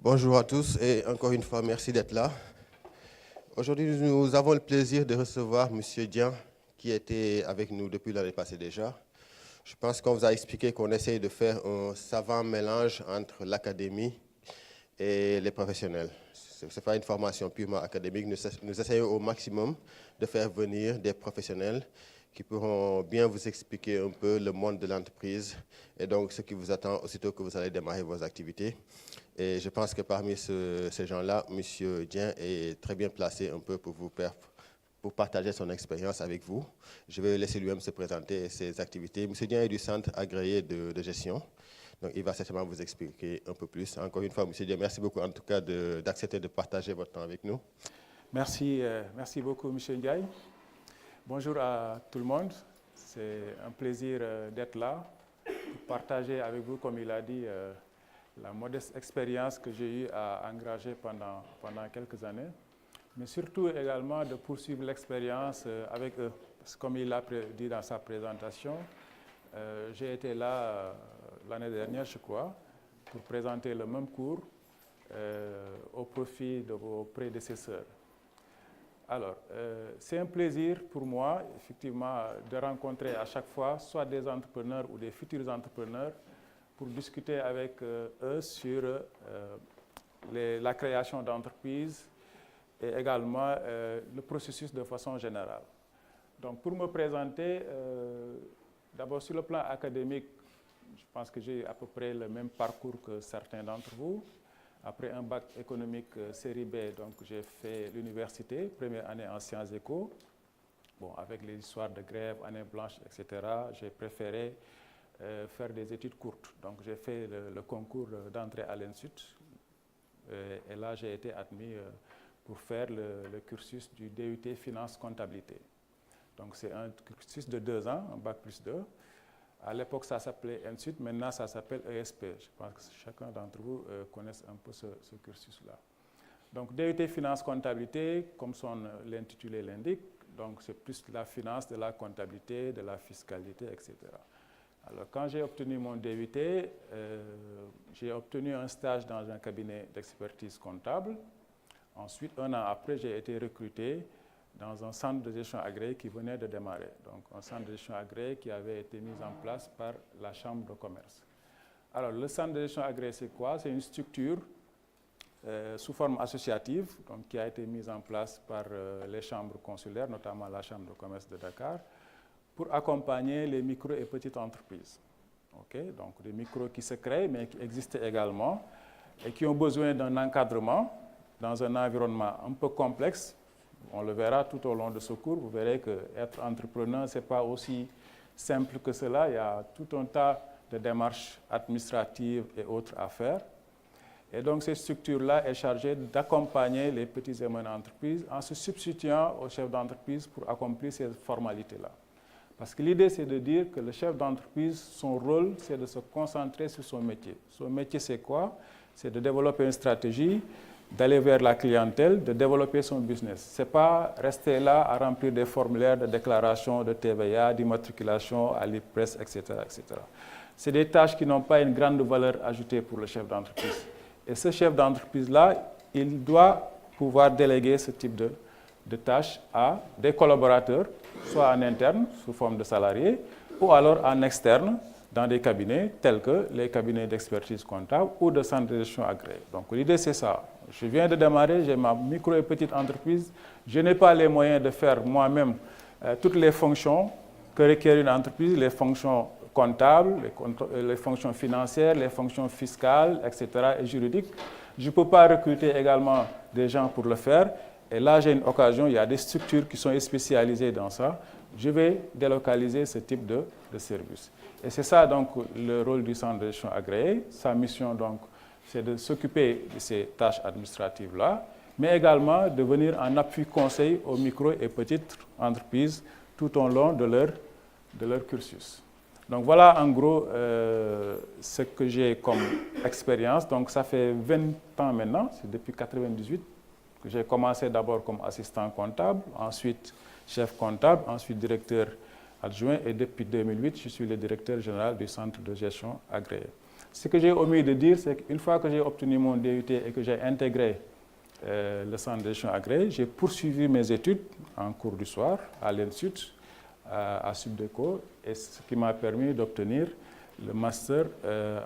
Bonjour à tous et encore une fois, merci d'être là. Aujourd'hui, nous avons le plaisir de recevoir M. Dian, qui était avec nous depuis l'année passée déjà. Je pense qu'on vous a expliqué qu'on essaye de faire un savant mélange entre l'académie et les professionnels. Ce n'est pas une formation purement académique. Nous essayons au maximum de faire venir des professionnels qui pourront bien vous expliquer un peu le monde de l'entreprise et donc ce qui vous attend aussitôt que vous allez démarrer vos activités. Et je pense que parmi ces gens-là, M. Dian est très bien placé un peu pour partager son expérience avec vous. Je vais laisser lui-même se présenter ses activités. M. Dian est du Centre agréé de gestion. Donc, il va certainement vous expliquer un peu plus. Encore une fois, M. Dian, merci beaucoup en tout cas d'accepter de partager votre temps avec nous. Merci, merci beaucoup, M. Ndiaye. Bonjour à tout le monde. C'est un plaisir d'être là pour partager avec vous, comme il a dit, la modeste expérience que j'ai eue à engager pendant quelques années, mais surtout également de poursuivre l'expérience avec eux. Parce que comme il l'a dit dans sa présentation, j'ai été là l'année dernière, je crois, pour présenter le même cours au profit de vos prédécesseurs. Alors, c'est un plaisir pour moi, effectivement, de rencontrer à chaque fois soit des entrepreneurs ou des futurs entrepreneurs pour discuter avec eux sur la création d'entreprises et également le processus de façon générale. Donc, pour me présenter, d'abord sur le plan académique, je pense que j'ai à peu près le même parcours que certains d'entre vous. Après un bac économique série B, donc j'ai fait l'université, première année en sciences éco. Bon, avec les histoires de grève, année blanche, etc., j'ai préféré faire des études courtes. Donc j'ai fait le concours d'entrée à l'Institut. Et là, j'ai été admis pour faire le cursus du DUT Finance Comptabilité. Donc c'est un cursus de 2 ans, un bac plus 2. À l'époque, ça s'appelait Institut, maintenant ça s'appelle ESP. Je pense que chacun d'entre vous connaît un peu ce cursus-là. Donc DUT Finance Comptabilité, comme l'intitulé l'indique, donc c'est plus de la finance, de la comptabilité, de la fiscalité, etc. Alors quand j'ai obtenu mon DUT, j'ai obtenu un stage dans un cabinet d'expertise comptable. Ensuite, 1 an après, j'ai été recruté dans un centre de gestion agréé qui venait de démarrer. Donc, un centre de gestion agréé qui avait été mis en place par la Chambre de commerce. Alors, le centre de gestion agréé, c'est quoi? C'est une structure sous forme associative donc, qui a été mise en place par les chambres consulaires, notamment la Chambre de commerce de Dakar, pour accompagner les micro et petites entreprises. Okay? Donc, des micros qui se créent, mais qui existent également et qui ont besoin d'un encadrement dans un environnement un peu complexe. On le verra tout au long de ce cours. Vous verrez qu'être entrepreneur, ce n'est pas aussi simple que cela. Il y a tout un tas de démarches administratives et autres à faire. Et donc, cette structure-là est chargée d'accompagner les petites et moyennes entreprises en se substituant au chef d'entreprise pour accomplir ces formalités-là. Parce que l'idée, c'est de dire que le chef d'entreprise, son rôle, c'est de se concentrer sur son métier. Son métier, c'est quoi? C'est de développer une stratégie, d'aller vers la clientèle, de développer son business. Ce n'est pas rester là à remplir des formulaires de déclaration de TVA, d'immatriculation à l'IPRES, etc., etc. C'est des tâches qui n'ont pas une grande valeur ajoutée pour le chef d'entreprise. Et ce chef d'entreprise-là, il doit pouvoir déléguer ce type de tâches à des collaborateurs, soit en interne, sous forme de salariés, ou alors en externe, dans des cabinets tels que les cabinets d'expertise comptable ou de centres de gestion agréés. Donc l'idée, c'est ça. Je viens de démarrer, j'ai ma micro et petite entreprise. Je n'ai pas les moyens de faire moi-même toutes les fonctions que requiert une entreprise, les fonctions comptables, les fonctions financières, les fonctions fiscales, etc. et juridiques. Je ne peux pas recruter également des gens pour le faire. Et là, j'ai une occasion, il y a des structures qui sont spécialisées dans ça. Je vais délocaliser ce type de service. Et c'est ça, donc, le rôle du centre de gestion agréé. Sa mission, donc, c'est de s'occuper de ces tâches administratives-là, mais également de venir en appui conseil aux micro et petites entreprises tout au long de leur cursus. Donc, voilà, en gros, ce que j'ai comme expérience. Donc, ça fait 20 ans maintenant, c'est depuis 1998 que j'ai commencé d'abord comme assistant comptable, ensuite chef comptable, ensuite directeur adjoint et depuis 2008, je suis le directeur général du centre de gestion agréé. Ce que j'ai omis de dire, c'est qu'une fois que j'ai obtenu mon DUT et que j'ai intégré le centre de gestion agréé, j'ai poursuivi mes études en cours du soir à l'Institut, à Subdeco, et ce qui m'a permis d'obtenir le master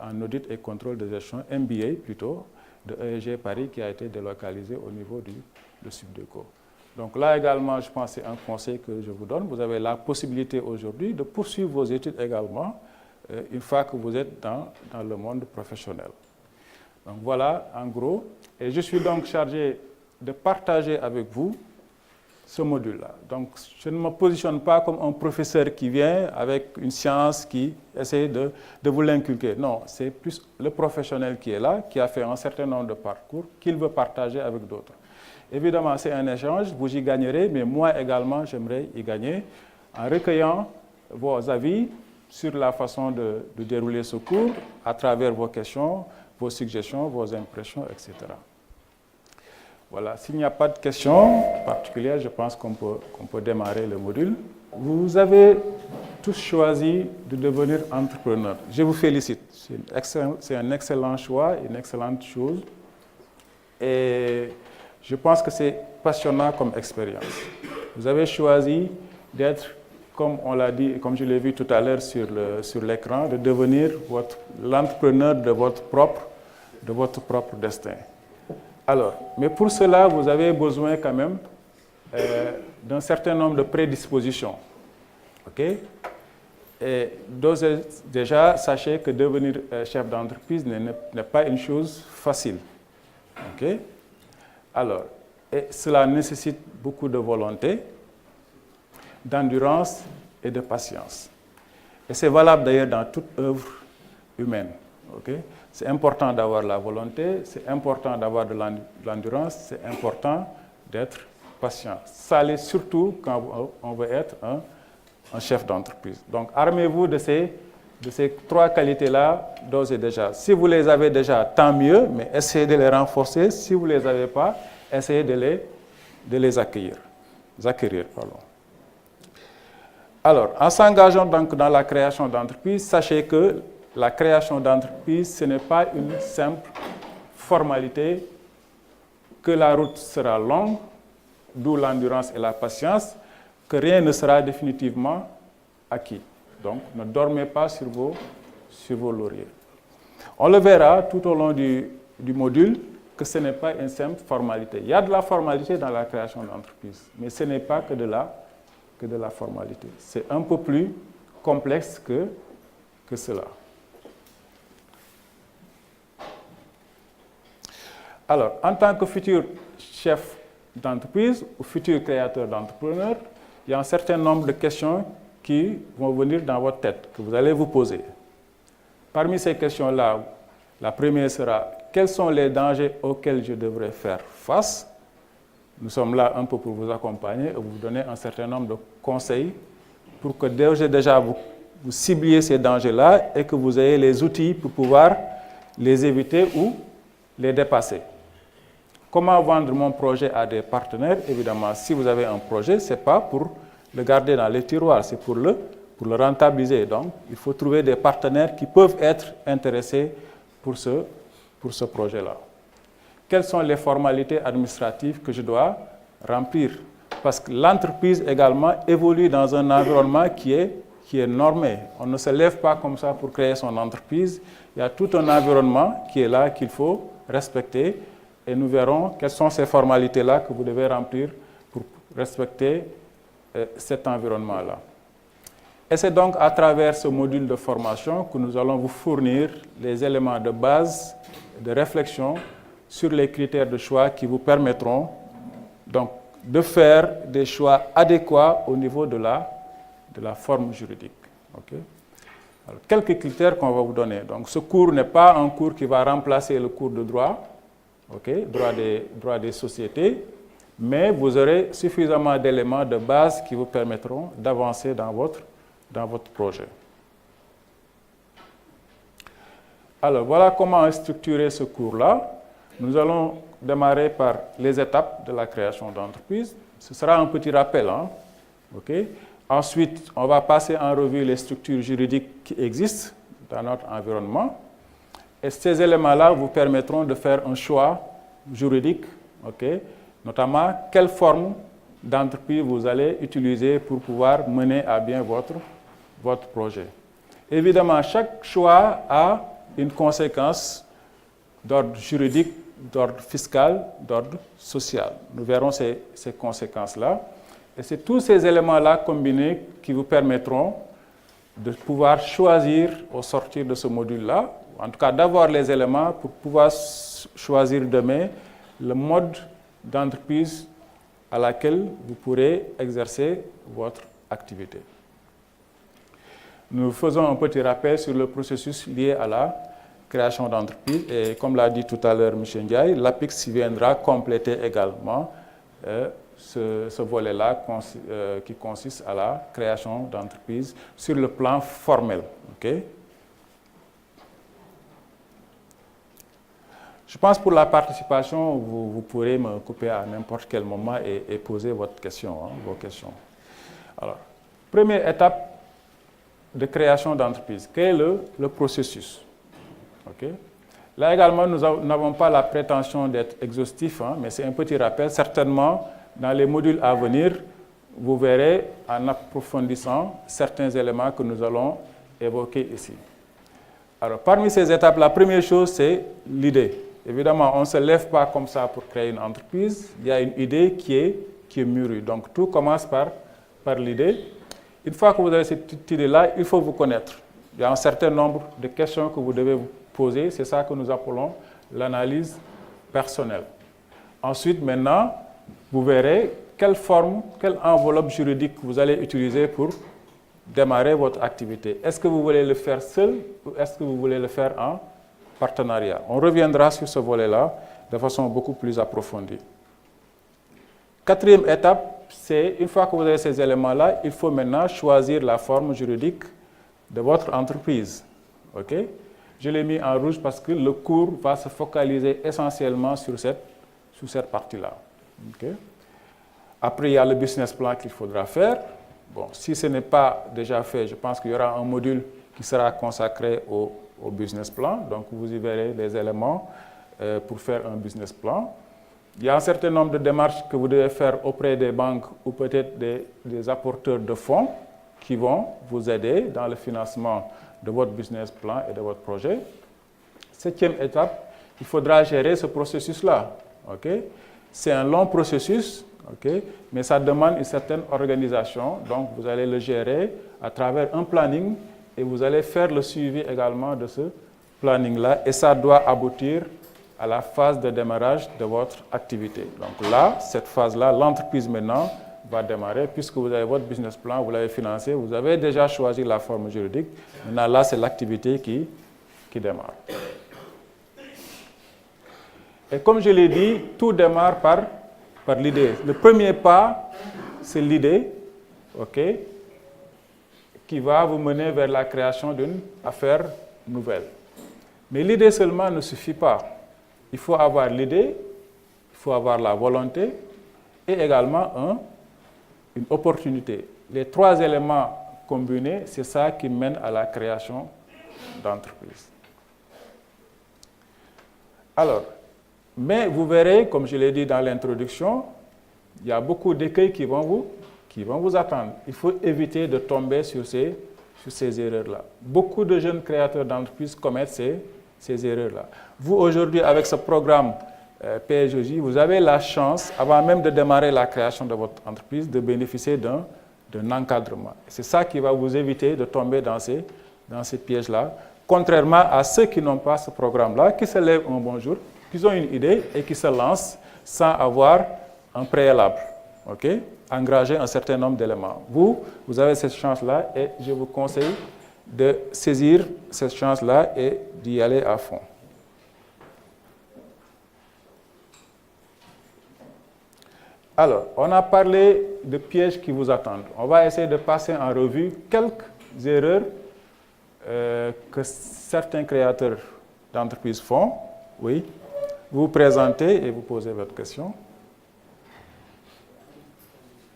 en audit et contrôle de gestion, MBA plutôt, de EEG Paris qui a été délocalisé au niveau de Subdeco. Donc là également, je pense que c'est un conseil que je vous donne. Vous avez la possibilité aujourd'hui de poursuivre vos études également une fois que vous êtes dans le monde professionnel. Donc voilà, en gros. Et je suis donc chargé de partager avec vous ce module-là. Donc je ne me positionne pas comme un professeur qui vient avec une science qui essaie de vous l'inculquer. Non, c'est plus le professionnel qui est là, qui a fait un certain nombre de parcours, qu'il veut partager avec d'autres. Évidemment, c'est un échange, vous y gagnerez, mais moi également, j'aimerais y gagner en recueillant vos avis sur la façon de dérouler ce cours, à travers vos questions, vos suggestions, vos impressions, etc. Voilà, s'il n'y a pas de questions particulières, je pense qu'on peut démarrer le module. Vous avez tous choisi de devenir entrepreneur. Je vous félicite. C'est un excellent choix, une excellente chose. Et je pense que c'est passionnant comme expérience. Vous avez choisi d'être, comme on l'a dit, comme je l'ai vu tout à l'heure sur l'écran, de devenir l'entrepreneur de votre propre destin. Alors, mais pour cela, vous avez besoin quand même d'un certain nombre de prédispositions. OK? Et déjà, sachez que devenir chef d'entreprise n'est pas une chose facile. OK? Alors, et cela nécessite beaucoup de volonté, d'endurance et de patience. Et c'est valable d'ailleurs dans toute œuvre humaine. Okay? C'est important d'avoir la volonté, c'est important d'avoir de l'endurance, c'est important d'être patient. Ça l'est surtout quand on veut être un chef d'entreprise. Donc, armez-vous de ces 3 qualités-là d'ores et déjà. Si vous les avez déjà, tant mieux, mais essayez de les renforcer. Si vous ne les avez pas, essayez de les acquérir. Alors, en s'engageant donc dans la création d'entreprise, sachez que la création d'entreprise, ce n'est pas une simple formalité, que la route sera longue, d'où l'endurance et la patience, que rien ne sera définitivement acquis. Donc, ne dormez pas sur vos lauriers. On le verra tout au long du module que ce n'est pas une simple formalité. Il y a de la formalité dans la création d'entreprise, mais ce n'est pas que de la formalité. C'est un peu plus complexe que cela. Alors, en tant que futur chef d'entreprise ou futur créateur d'entrepreneur, il y a un certain nombre de questions qui vont venir dans votre tête, que vous allez vous poser. Parmi ces questions-là, la première sera: quels sont les dangers auxquels je devrais faire face? Nous sommes là un peu pour vous accompagner et vous donner un certain nombre de conseils pour que déjà vous cibliez ces dangers-là et que vous ayez les outils pour pouvoir les éviter ou les dépasser. Comment vendre mon projet à des partenaires? Évidemment, si vous avez un projet, ce n'est pas pour le garder dans les tiroirs, c'est pour le rentabiliser. Donc, il faut trouver des partenaires qui peuvent être intéressés pour ce projet-là. Quelles sont les formalités administratives que je dois remplir? Parce que l'entreprise également évolue dans un environnement qui est normé. On ne se lève pas comme ça pour créer son entreprise. Il y a tout un environnement qui est là, qu'il faut respecter. Et nous verrons quelles sont ces formalités-là que vous devez remplir pour respecter cet environnement-là. Et c'est donc à travers ce module de formation que nous allons vous fournir les éléments de base de réflexion sur les critères de choix qui vous permettront donc de faire des choix adéquats au niveau de la forme juridique. Okay? Alors, quelques critères qu'on va vous donner. Donc, ce cours n'est pas un cours qui va remplacer le cours de droit, okay? droit des sociétés, mais vous aurez suffisamment d'éléments de base qui vous permettront d'avancer dans votre projet. Alors, voilà comment structurer ce cours-là. Nous allons démarrer par les étapes de la création d'entreprise. Ce sera un petit rappel. Okay? Ensuite, on va passer en revue les structures juridiques qui existent dans notre environnement. Et ces éléments-là vous permettront de faire un choix juridique, notamment quelle forme d'entreprise vous allez utiliser pour pouvoir mener à bien votre projet. Évidemment, chaque choix a une conséquence d'ordre juridique, d'ordre fiscal, d'ordre social. Nous verrons ces conséquences-là. Et c'est tous ces éléments-là combinés qui vous permettront de pouvoir choisir au sortir de ce module-là, en tout cas d'avoir les éléments pour pouvoir choisir demain le mode d'entreprise à laquelle vous pourrez exercer votre activité. Nous faisons un petit rappel sur le processus lié à la création d'entreprise et comme l'a dit tout à l'heure M. Ndiaye, l'APIX viendra compléter également ce volet-là qui consiste à la création d'entreprise sur le plan formel. Je pense pour la participation, vous pourrez me couper à n'importe quel moment et poser vos questions. Alors, première étape de création d'entreprise. Quel est le processus? Là également, nous n'avons pas la prétention d'être exhaustif, mais c'est un petit rappel. Certainement, dans les modules à venir, vous verrez en approfondissant certains éléments que nous allons évoquer ici. Alors, parmi ces étapes, la première chose, c'est l'idée. Évidemment, on ne se lève pas comme ça pour créer une entreprise. Il y a une idée qui est mûrie. Donc, tout commence par l'idée. Une fois que vous avez cette idée-là, il faut vous connaître. Il y a un certain nombre de questions que vous devez vous poser. C'est ça que nous appelons l'analyse personnelle. Ensuite, maintenant, vous verrez quelle forme, quelle enveloppe juridique vous allez utiliser pour démarrer votre activité. Est-ce que vous voulez le faire seul ou est-ce que vous voulez le faire en partenariat? On reviendra sur ce volet-là de façon beaucoup plus approfondie. Quatrième étape, c'est une fois que vous avez ces éléments-là, il faut maintenant choisir la forme juridique de votre entreprise. Je l'ai mis en rouge parce que le cours va se focaliser essentiellement sur cette partie-là. Après, il y a le business plan qu'il faudra faire. Bon, si ce n'est pas déjà fait, je pense qu'il y aura un module qui sera consacré au business plan. Donc, vous y verrez les éléments pour faire un business plan. Il y a un certain nombre de démarches que vous devez faire auprès des banques ou peut-être des apporteurs de fonds qui vont vous aider dans le financement de votre business plan et de votre projet. Septième étape, il faudra gérer ce processus-là. C'est un long processus, mais ça demande une certaine organisation. Donc, vous allez le gérer à travers un planning et vous allez faire le suivi également de ce planning-là. Et ça doit aboutir à la phase de démarrage de votre activité. Donc là, cette phase-là, l'entreprise maintenant va démarrer puisque vous avez votre business plan, vous l'avez financé, vous avez déjà choisi la forme juridique. Maintenant, là, c'est l'activité qui démarre. Et comme je l'ai dit, tout démarre par l'idée. Le premier pas, c'est l'idée, qui va vous mener vers la création d'une affaire nouvelle. Mais l'idée seulement ne suffit pas. Il faut avoir l'idée, il faut avoir la volonté et également une opportunité. Les trois éléments combinés, c'est ça qui mène à la création d'entreprise. Alors, mais vous verrez, comme je l'ai dit dans l'introduction, il y a beaucoup d'écueils qui vont vous attendre. Il faut éviter de tomber sur ces erreurs-là. Beaucoup de jeunes créateurs d'entreprises commettent ces erreurs-là. Vous, aujourd'hui, avec ce programme PSJJ, vous avez la chance, avant même de démarrer la création de votre entreprise, de bénéficier d'un encadrement. C'est ça qui va vous éviter de tomber dans ces pièges-là, contrairement à ceux qui n'ont pas ce programme-là, qui se lèvent un bon jour, qui ont une idée et qui se lancent sans avoir un préalable, engager un certain nombre d'éléments. Vous avez cette chance-là et je vous conseille de saisir cette chance-là et d'y aller à fond. Alors, on a parlé de pièges qui vous attendent. On va essayer de passer en revue quelques erreurs que certains créateurs d'entreprises font. Oui. Vous vous présentez et vous posez votre question.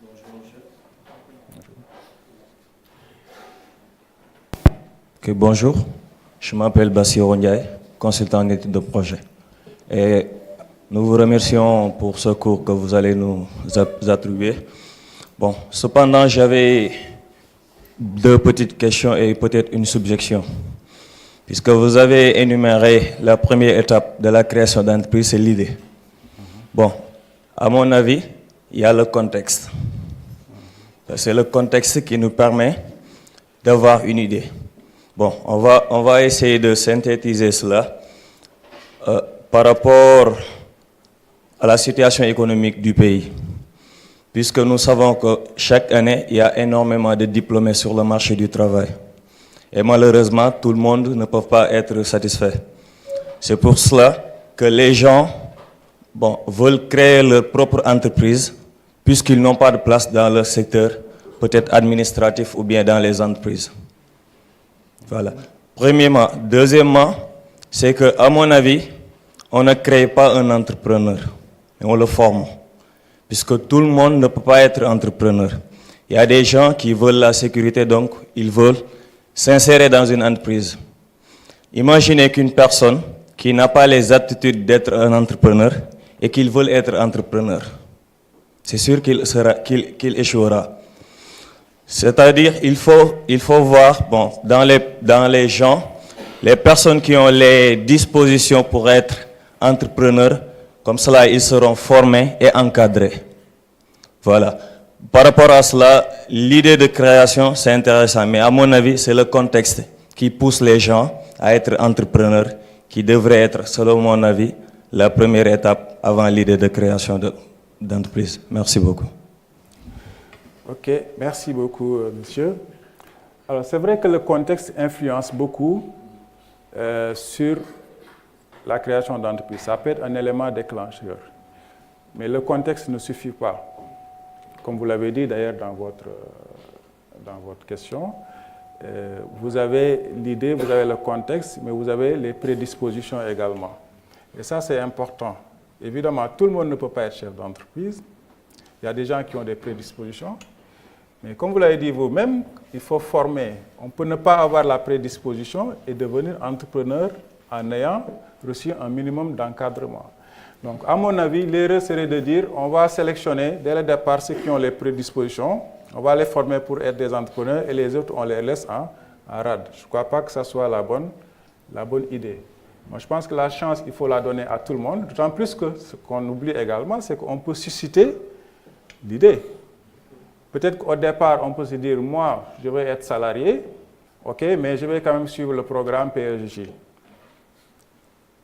Bonjour, monsieur. Ok, bonjour, je m'appelle Bassirou Ndiaye, consultant en études de projet. Et nous vous remercions pour ce cours que vous allez nous attribuer. Bon, cependant, j'avais 2 petites questions et peut-être une subjection. Puisque vous avez énuméré la première étape de la création d'entreprise, c'est l'idée. Bon, à mon avis, il y a le contexte. C'est le contexte qui nous permet d'avoir une idée. Bon, on va essayer de synthétiser cela par rapport à la situation économique du pays. Puisque nous savons que chaque année, il y a énormément de diplômés sur le marché du travail. Et malheureusement, tout le monde ne peut pas être satisfait. C'est pour cela que les gens veulent créer leur propre entreprise puisqu'ils n'ont pas de place dans leur secteur, peut-être administratif ou bien dans les entreprises. Voilà. Premièrement. Deuxièmement, c'est qu'à mon avis, on ne crée pas un entrepreneur, mais on le forme. Puisque tout le monde ne peut pas être entrepreneur. Il y a des gens qui veulent la sécurité, donc ils veulent s'insérer dans une entreprise. Imaginez qu'une personne qui n'a pas les aptitudes d'être un entrepreneur et qu'il veut être entrepreneur. C'est sûr qu'il échouera. C'est-à-dire, il faut voir, dans les gens, les personnes qui ont les dispositions pour être entrepreneurs, comme cela, ils seront formés et encadrés. Voilà. Par rapport à cela, l'idée de création, c'est intéressant, mais à mon avis, c'est le contexte qui pousse les gens à être entrepreneurs, qui devrait être, selon mon avis, la première étape avant l'idée de création d'entreprise. Merci beaucoup. Ok, merci beaucoup, monsieur. Alors, c'est vrai que le contexte influence beaucoup sur la création d'entreprise. Ça peut être un élément déclencheur. Mais le contexte ne suffit pas. Comme vous l'avez dit d'ailleurs dans votre question, vous avez l'idée, vous avez le contexte, mais vous avez les prédispositions également. Et ça, c'est important. Évidemment, tout le monde ne peut pas être chef d'entreprise. Il y a des gens qui ont des prédispositions. Mais comme vous l'avez dit vous-même, il faut former. On ne peut ne pas avoir la prédisposition et devenir entrepreneur en ayant reçu un minimum d'encadrement. Donc, à mon avis, l'erreur serait de dire on va sélectionner dès le départ ceux qui ont les prédispositions, on va les former pour être des entrepreneurs et les autres, on les laisse en rade. Je ne crois pas que ça soit la bonne idée. Moi, je pense que la chance, il faut la donner à tout le monde, d'autant plus que ce qu'on oublie également, c'est qu'on peut susciter l'idée. Peut-être qu'au départ, on peut se dire, moi, je vais être salarié, ok, mais je vais quand même suivre le programme PRJ.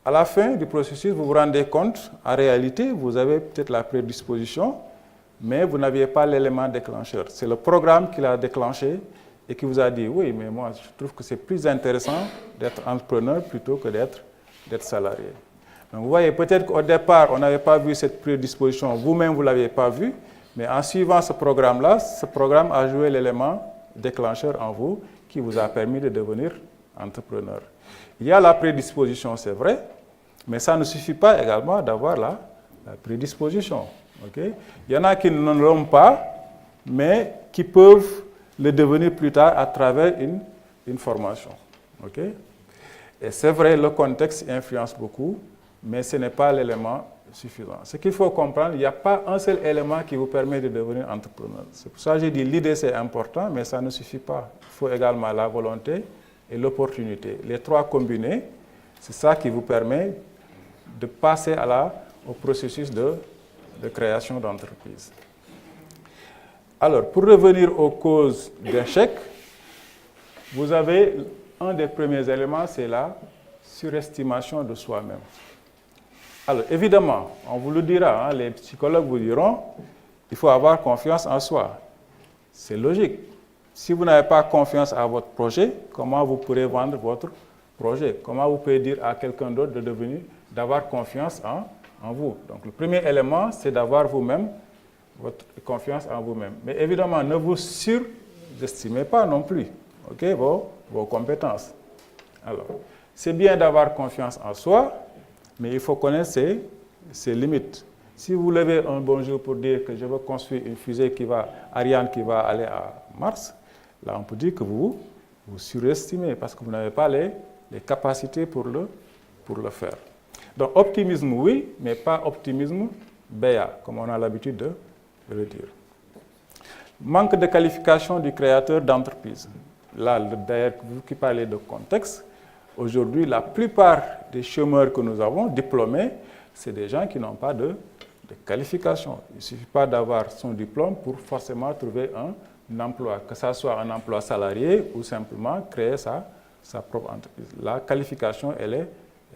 À la fin du processus, vous vous rendez compte, en réalité, vous avez peut-être la prédisposition, mais vous n'aviez pas l'élément déclencheur. C'est le programme qui l'a déclenché et qui vous a dit, oui, mais moi, je trouve que c'est plus intéressant d'être entrepreneur plutôt que d'être salarié. Donc, vous voyez, peut-être qu'au départ, on n'avait pas vu cette prédisposition, vous-même, vous ne l'aviez pas vu, mais en suivant ce programme-là, ce programme a joué l'élément déclencheur en vous qui vous a permis de devenir entrepreneur. Il y a la prédisposition, c'est vrai, mais ça ne suffit pas également d'avoir la prédisposition. Okay? Il y en a qui ne l'ont pas, mais qui peuvent le devenir plus tard à travers une formation. Okay? Et c'est vrai, le contexte influence beaucoup, mais ce n'est pas l'élément suffisant. Ce qu'il faut comprendre, il n'y a pas un seul élément qui vous permet de devenir entrepreneur. C'est pour ça que j'ai dit l'idée c'est important, mais ça ne suffit pas. Il faut également la volonté et l'opportunité. Les 3 combinés, c'est ça qui vous permet de passer au processus de création d'entreprise. Alors, pour revenir aux causes d'échec, vous avez un des premiers éléments, c'est la surestimation de soi-même. Alors, évidemment, on vous le dira, les psychologues vous diront, il faut avoir confiance en soi. C'est logique. Si vous n'avez pas confiance à votre projet, comment vous pourrez vendre votre projet? Comment vous pouvez dire à quelqu'un d'autre d'avoir confiance en vous? Donc, le premier élément, c'est d'avoir vous-même votre confiance en vous-même. Mais évidemment, ne vous surestimez pas non plus, okay, vos compétences. Alors, c'est bien d'avoir confiance en soi, mais il faut connaître ses limites. Si vous levez un bon jour pour dire que je veux construire une fusée Ariane qui va aller à Mars, là on peut dire que vous vous surestimez parce que vous n'avez pas les capacités pour le faire. Donc optimisme, oui, mais pas optimisme béat, comme on a l'habitude de le dire. Manque de qualification du créateur d'entreprise. Là, d'ailleurs, vous qui parlez de contexte, aujourd'hui, la plupart des chômeurs que nous avons, diplômés, c'est des gens qui n'ont pas de qualification. Il ne suffit pas d'avoir son diplôme pour forcément trouver un emploi, que ce soit un emploi salarié ou simplement créer sa propre entreprise. La qualification, elle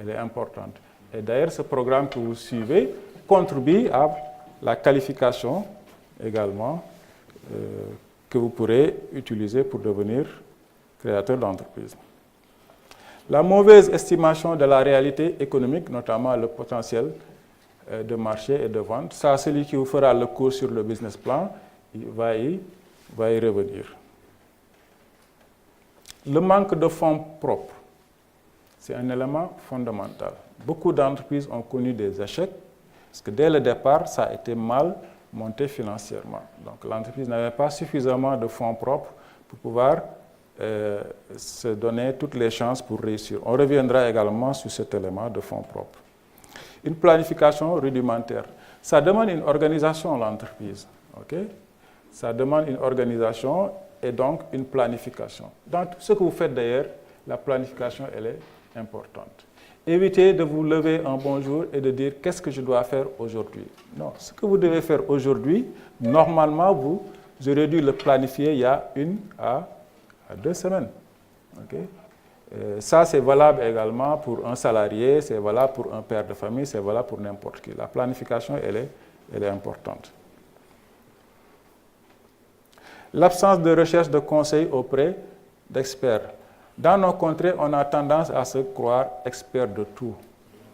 est importante. Et d'ailleurs, ce programme que vous suivez contribue à la qualification également que vous pourrez utiliser pour devenir créateur d'entreprise. La mauvaise estimation de la réalité économique, notamment le potentiel de marché et de vente, ça, celui qui vous fera le cours sur le business plan, il va y revenir. Le manque de fonds propres, c'est un élément fondamental. Beaucoup d'entreprises ont connu des échecs parce que dès le départ, ça a été mal monté financièrement. Donc l'entreprise n'avait pas suffisamment de fonds propres pour pouvoir se donner toutes les chances pour réussir. On reviendra également sur cet élément de fonds propres. Une planification rudimentaire. Ça demande une organisation, l'entreprise. Okay? Ça demande une organisation et donc une planification. Dans tout ce que vous faites d'ailleurs, la planification, elle est importante. Évitez de vous lever un bon jour et de dire « qu'est-ce que je dois faire aujourd'hui ?» Non, ce que vous devez faire aujourd'hui, normalement, vous aurez dû le planifier il y a 1 à 2 semaines. Okay? Ça, c'est valable également pour un salarié, c'est valable pour un père de famille, c'est valable pour n'importe qui. La planification, elle est importante. L'absence de recherche de conseils auprès d'experts. Dans nos contrées, on a tendance à se croire expert de tout.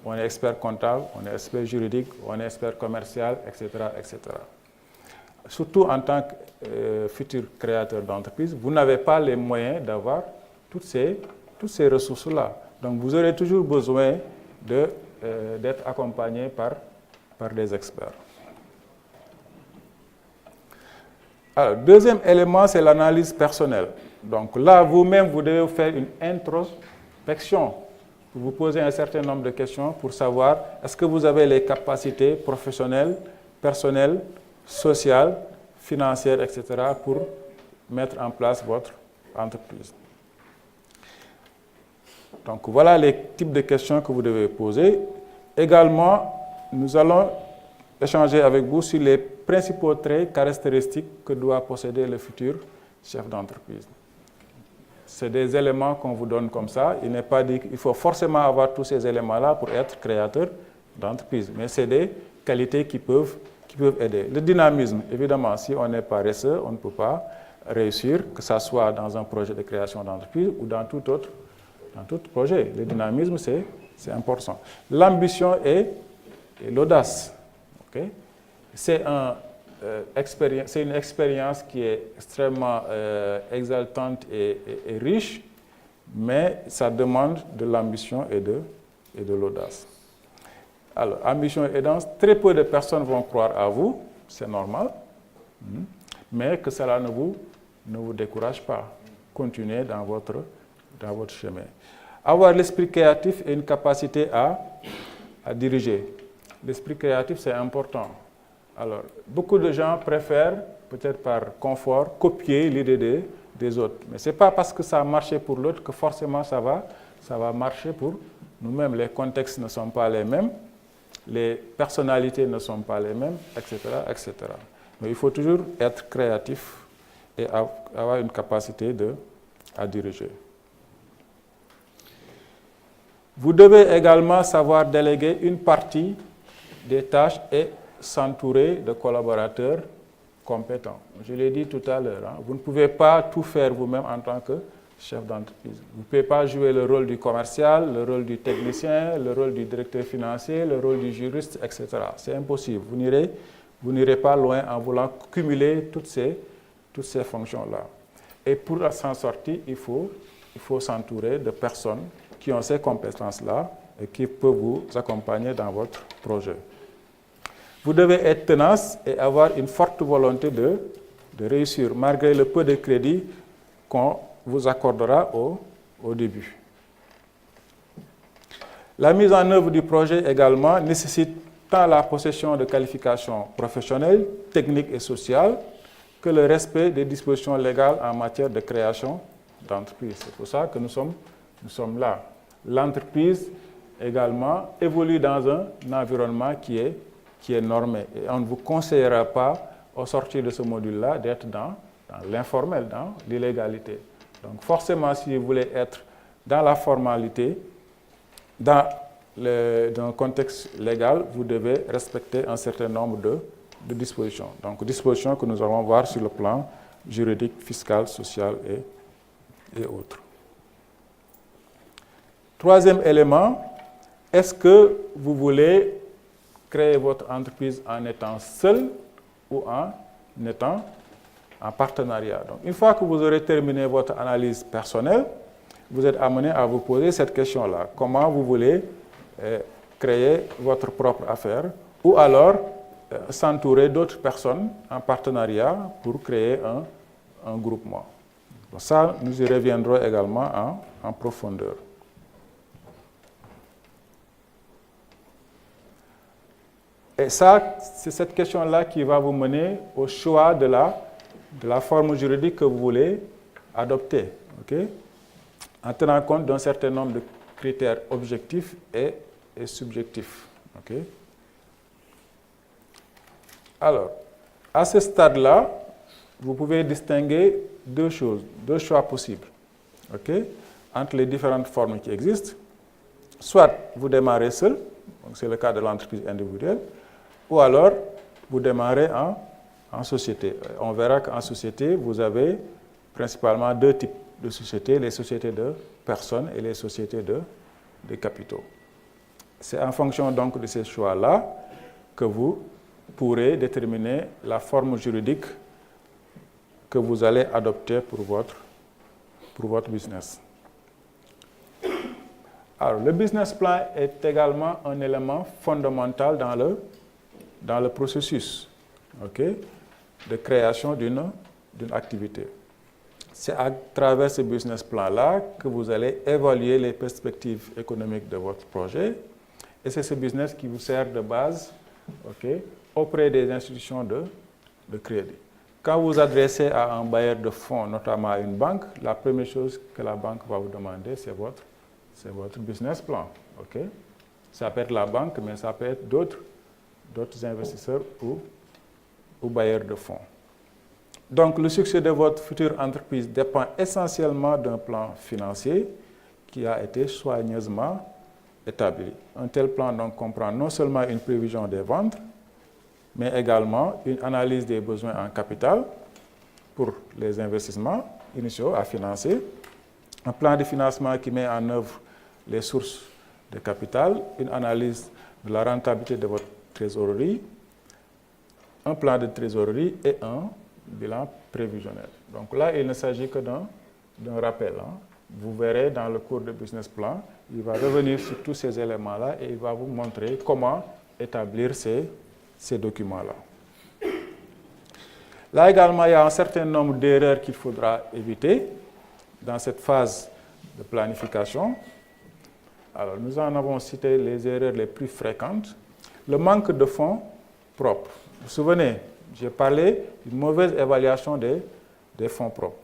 On est expert comptable, on est expert juridique, on est expert commercial, etc., etc. Surtout en tant que futur créateur d'entreprise, vous n'avez pas les moyens d'avoir toutes ces ressources-là. Donc, vous aurez toujours besoin d'être accompagné par des experts. Alors, deuxième élément, c'est l'analyse personnelle. Donc là, vous-même, vous devez faire une introspection. Vous vous posez un certain nombre de questions pour savoir est-ce que vous avez les capacités professionnelles, personnelles, sociales, financières, etc. pour mettre en place votre entreprise. Donc voilà les types de questions que vous devez poser. Également, nous allons échanger avec vous sur les principaux traits caractéristiques que doit posséder le futur chef d'entreprise. C'est des éléments qu'on vous donne comme ça. Il n'est pas dit qu'il faut forcément avoir tous ces éléments-là pour être créateur d'entreprise. Mais c'est des qualités qui peuvent aider. Le dynamisme, évidemment, si on est paresseux, on ne peut pas réussir, que ce soit dans un projet de création d'entreprise ou dans tout autre projet. Le dynamisme, c'est important. L'ambition et l'audace. Okay? C'est une expérience qui est extrêmement exaltante et riche, mais ça demande de l'ambition et de l'audace. Alors, ambition et audace, très peu de personnes vont croire à vous, c'est normal, mais que cela ne vous décourage pas. Continuez dans votre chemin. Avoir l'esprit créatif et une capacité à diriger. L'esprit créatif, c'est important. Alors, beaucoup de gens préfèrent, peut-être par confort, copier l'idée des autres. Mais ce n'est pas parce que ça a marché pour l'autre que forcément ça va marcher pour nous-mêmes. Les contextes ne sont pas les mêmes, les personnalités ne sont pas les mêmes, etc., etc. Mais il faut toujours être créatif et avoir une capacité à diriger. Vous devez également savoir déléguer une partie des tâches et s'entourer de collaborateurs compétents. Je l'ai dit tout à l'heure, vous ne pouvez pas tout faire vous-même en tant que chef d'entreprise. Vous ne pouvez pas jouer le rôle du commercial, le rôle du technicien, le rôle du directeur financier, le rôle du juriste, etc. C'est impossible. Vous n'irez pas loin en voulant cumuler toutes ces fonctions-là. Et pour s'en sortir, il faut s'entourer de personnes qui ont ces compétences-là et qui peuvent vous accompagner dans votre projet. Vous devez être tenace et avoir une forte volonté de réussir, malgré le peu de crédit qu'on vous accordera au début. La mise en œuvre du projet également nécessite tant la possession de qualifications professionnelles, techniques et sociales que le respect des dispositions légales en matière de création d'entreprise. C'est pour ça que nous sommes là. L'entreprise également évolue dans un environnement qui est normé. Et on ne vous conseillera pas, au sortir de ce module-là, d'être dans l'informel, dans l'illégalité. Donc forcément, si vous voulez être dans la formalité, dans un contexte légal, vous devez respecter un certain nombre de dispositions. Donc dispositions que nous allons voir sur le plan juridique, fiscal, social et autres. Troisième élément, est-ce que vous voulez créer votre entreprise en étant seul ou en étant en partenariat? Donc, une fois que vous aurez terminé votre analyse personnelle, vous êtes amené à vous poser cette question-là. Comment vous voulez créer votre propre affaire ou alors s'entourer d'autres personnes en partenariat pour créer un groupement. Donc ça, nous y reviendrons également en profondeur. Et ça, c'est cette question-là qui va vous mener au choix de la forme juridique que vous voulez adopter, okay? En tenant compte d'un certain nombre de critères objectifs et subjectifs. Okay? Alors, à ce stade-là, vous pouvez distinguer deux choses, deux choix possibles, okay? Entre les différentes formes qui existent. Soit vous démarrez seul, donc c'est le cas de l'entreprise individuelle, ou alors vous démarrez en société. On verra qu'en société, vous avez principalement deux types de sociétés, les sociétés de personnes et les sociétés de capitaux. C'est en fonction donc de ces choix-là que vous pourrez déterminer la forme juridique que vous allez adopter pour votre business. Alors, le business plan est également un élément fondamental dans le processus, okay, de création d'une activité. C'est à travers ce business plan-là que vous allez évaluer les perspectives économiques de votre projet. Et c'est ce business qui vous sert de base, okay, auprès des institutions de crédit. Quand vous vous adressez à un bailleur de fonds, notamment à une banque, la première chose que la banque va vous demander, c'est votre business plan. Okay? Ça peut être la banque, mais ça peut être d'autres investisseurs ou bailleurs de fonds. Donc, le succès de votre future entreprise dépend essentiellement d'un plan financier qui a été soigneusement établi. Un tel plan donc comprend non seulement une prévision des ventes, mais également une analyse des besoins en capital pour les investissements initiaux à financer, un plan de financement qui met en œuvre les sources de capital, une analyse de la rentabilité de votre trésorerie, un plan de trésorerie et un bilan prévisionnel. Donc là, il ne s'agit que d'un rappel. Vous verrez dans le cours de business plan, il va revenir sur tous ces éléments-là et il va vous montrer comment établir ces documents-là. Là également, il y a un certain nombre d'erreurs qu'il faudra éviter dans cette phase de planification. Alors, nous en avons cité les erreurs les plus fréquentes. Le manque de fonds propres. Vous vous souvenez, j'ai parlé d'une mauvaise évaluation des fonds propres.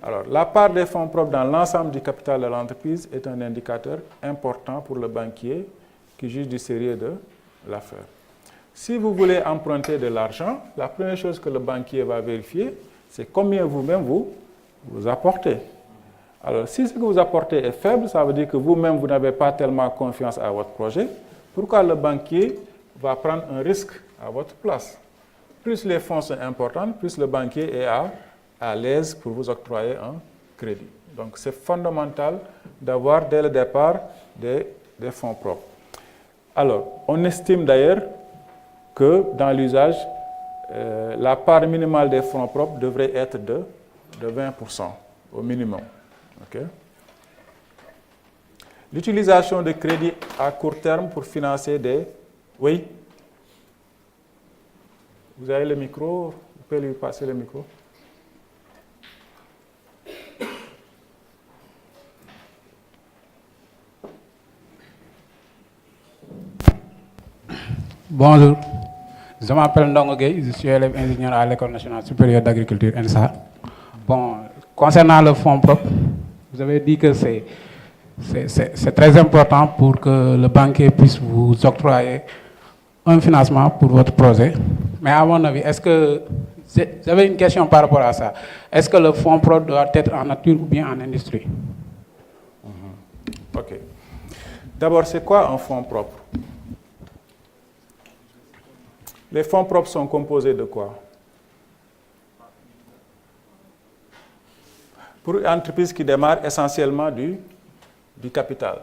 Alors, la part des fonds propres dans l'ensemble du capital de l'entreprise est un indicateur important pour le banquier qui juge du sérieux de l'affaire. Si vous voulez emprunter de l'argent, la première chose que le banquier va vérifier, c'est combien vous-même vous apportez. Alors, si ce que vous apportez est faible, ça veut dire que vous-même, vous n'avez pas tellement confiance à votre projet. Pourquoi le banquier va prendre un risque à votre place? Plus les fonds sont importants, plus le banquier est à l'aise pour vous octroyer un crédit. Donc, c'est fondamental d'avoir dès le départ des fonds propres. Alors, on estime d'ailleurs que dans l'usage, la part minimale des fonds propres devrait être de 20% au minimum. Okay? L'utilisation de crédits à court terme pour financer des... Oui? Vous avez le micro? Vous pouvez lui passer le micro? Bonjour, je m'appelle Ndongo Gueye, je suis élève ingénieur à l'École nationale supérieure d'agriculture ENSA. Bon, concernant le fonds propre, vous avez dit que c'est très important pour que le banquier puisse vous octroyer un financement pour votre projet. Mais à mon avis, est-ce que, j'avais une question par rapport à ça, est-ce que le fonds propre doit être en nature ou bien en industrie? Ok. D'abord, c'est quoi un fonds propre? Les fonds propres sont composés de quoi? Pour une entreprise qui démarre, essentiellement du capital.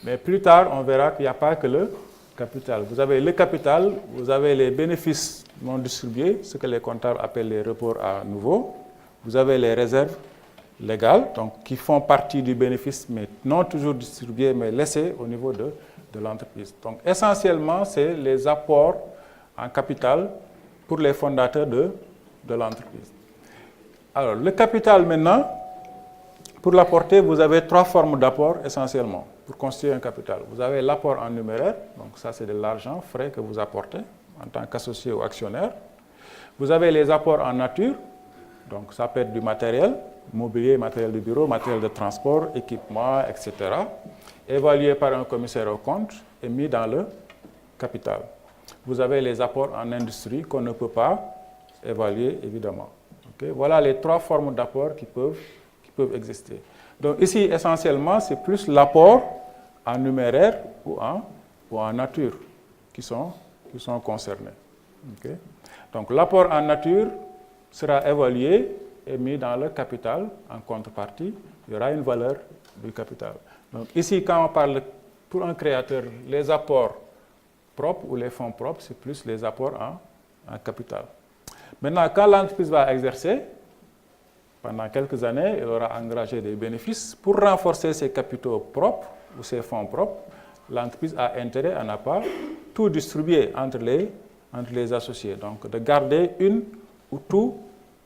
Mais plus tard, on verra qu'il n'y a pas que le capital. Vous avez le capital, vous avez les bénéfices non distribués, ce que les comptables appellent les reports à nouveau. Vous avez les réserves légales, donc qui font partie du bénéfice, mais non toujours distribués, mais laissés au niveau de l'entreprise. Donc essentiellement, c'est les apports en capital pour les fondateurs de l'entreprise. Alors, le capital maintenant, pour l'apporter, vous avez trois formes d'apport essentiellement pour construire un capital. Vous avez l'apport en numéraire, donc ça c'est de l'argent frais que vous apportez en tant qu'associé ou actionnaire. Vous avez les apports en nature, donc ça peut être du matériel, mobilier, matériel de bureau, matériel de transport, équipement, etc., évalué par un commissaire aux comptes et mis dans le capital. Vous avez les apports en industrie qu'on ne peut pas évaluer, évidemment. Okay? Voilà les trois formes d'apport qui peuvent exister. Donc ici, essentiellement, c'est plus l'apport en numéraire ou en nature qui sont concernés. Okay? Donc l'apport en nature sera évalué et mis dans le capital en contrepartie. Il y aura une valeur du capital. Donc ici, quand on parle pour un créateur, les apports propres ou les fonds propres, c'est plus les apports en capital. Maintenant, quand l'entreprise va exercer, pendant quelques années, elle aura engagé des bénéfices. Pour renforcer ses capitaux propres ou ses fonds propres, l'entreprise a intérêt à ne pas tout distribuer entre les associés. Donc, de garder une ou tout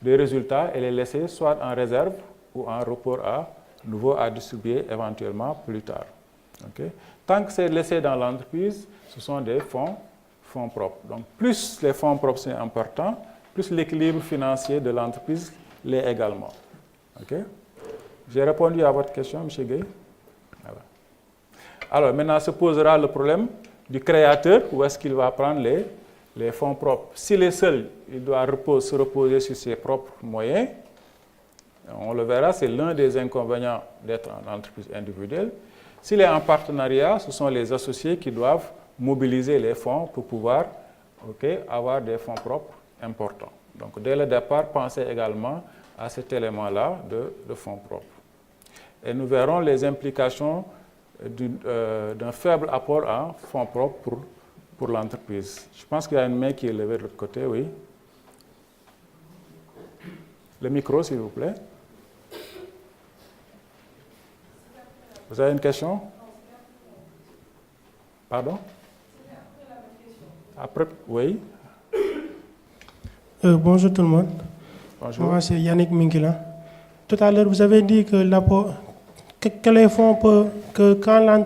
des résultats et les laisser soit en réserve ou en report à nouveau à distribuer éventuellement plus tard. Okay? Tant que c'est laissé dans l'entreprise, ce sont des fonds propres. Donc, plus les fonds propres sont importants, plus l'équilibre financier de l'entreprise l'est également. Okay? J'ai répondu à votre question, M. Gueye? Voilà. Alors, maintenant se posera le problème du créateur, où est-ce qu'il va prendre les fonds propres. S'il est seul, il doit se reposer sur ses propres moyens. On le verra, c'est l'un des inconvénients d'être en entreprise individuelle. S'il est en partenariat, ce sont les associés qui doivent mobiliser les fonds pour pouvoir avoir des fonds propres importants. Donc, dès le départ, pensez également à cet élément-là de fonds propres. Et nous verrons les implications d'un faible apport en fonds propres pour l'entreprise. Je pense qu'il y a une main qui est levée de l'autre côté, oui. Le micro, s'il vous plaît. Vous avez une question? Pardon? Après, oui. Bonjour tout le monde. Bonjour. Moi, c'est Yannick Mingila. Tout à l'heure, vous avez dit que les fonds que quand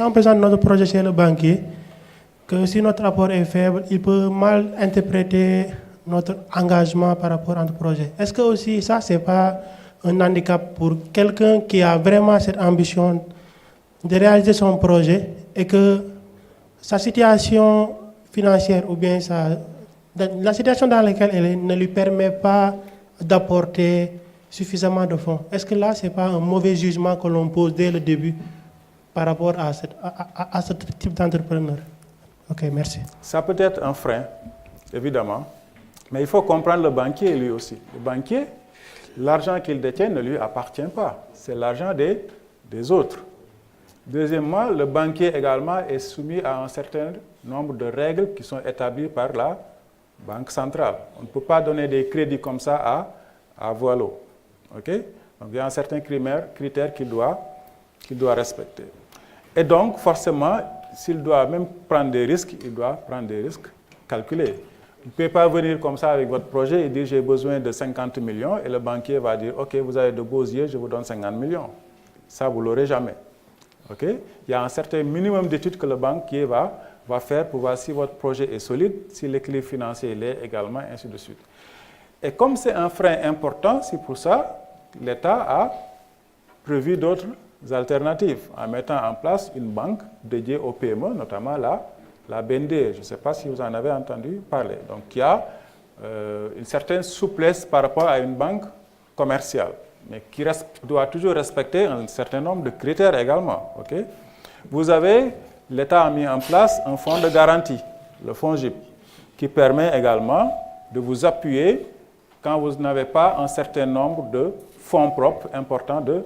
on présente notre projet chez le banquier, que si notre apport est faible, il peut mal interpréter notre engagement par rapport à notre projet. Est-ce que aussi ça, c'est pas un handicap pour quelqu'un qui a vraiment cette ambition de réaliser son projet et que sa situation financière ou bien la situation dans laquelle elle est ne lui permet pas d'apporter suffisamment de fonds? Est-ce que là, ce n'est pas un mauvais jugement que l'on pose dès le début par rapport à ce type d'entrepreneur? Ok, merci. Ça peut être un frein, évidemment, mais il faut comprendre le banquier lui aussi. Le banquier, l'argent qu'il détient ne lui appartient pas, c'est l'argent des autres. Deuxièmement, le banquier également est soumis à un certain nombre de règles qui sont établies par la Banque centrale. On ne peut pas donner des crédits comme ça à voileau. Okay? Donc il y a un certain critère qu'il doit respecter. Et donc, forcément, s'il doit même prendre des risques, il doit prendre des risques calculés. Vous ne pouvez pas venir comme ça avec votre projet et dire j'ai besoin de 50 millions et le banquier va dire ok, vous avez de beaux yeux, je vous donne 50 millions. Ça, vous ne l'aurez jamais. Okay? Il y a un certain minimum d'études que le banquier va faire pour voir si votre projet est solide, si l'équilibre financier l'est également, ainsi de suite. Et comme c'est un frein important, c'est pour ça que l'État a prévu d'autres alternatives en mettant en place une banque dédiée aux PME, notamment la BND. Je ne sais pas si vous en avez entendu parler. Donc, il y a une certaine souplesse par rapport à une banque commerciale, mais qui doit toujours respecter un certain nombre de critères également. Okay? L'État a mis en place un fonds de garantie, le FONGIP, qui permet également de vous appuyer quand vous n'avez pas un certain nombre de fonds propres importants de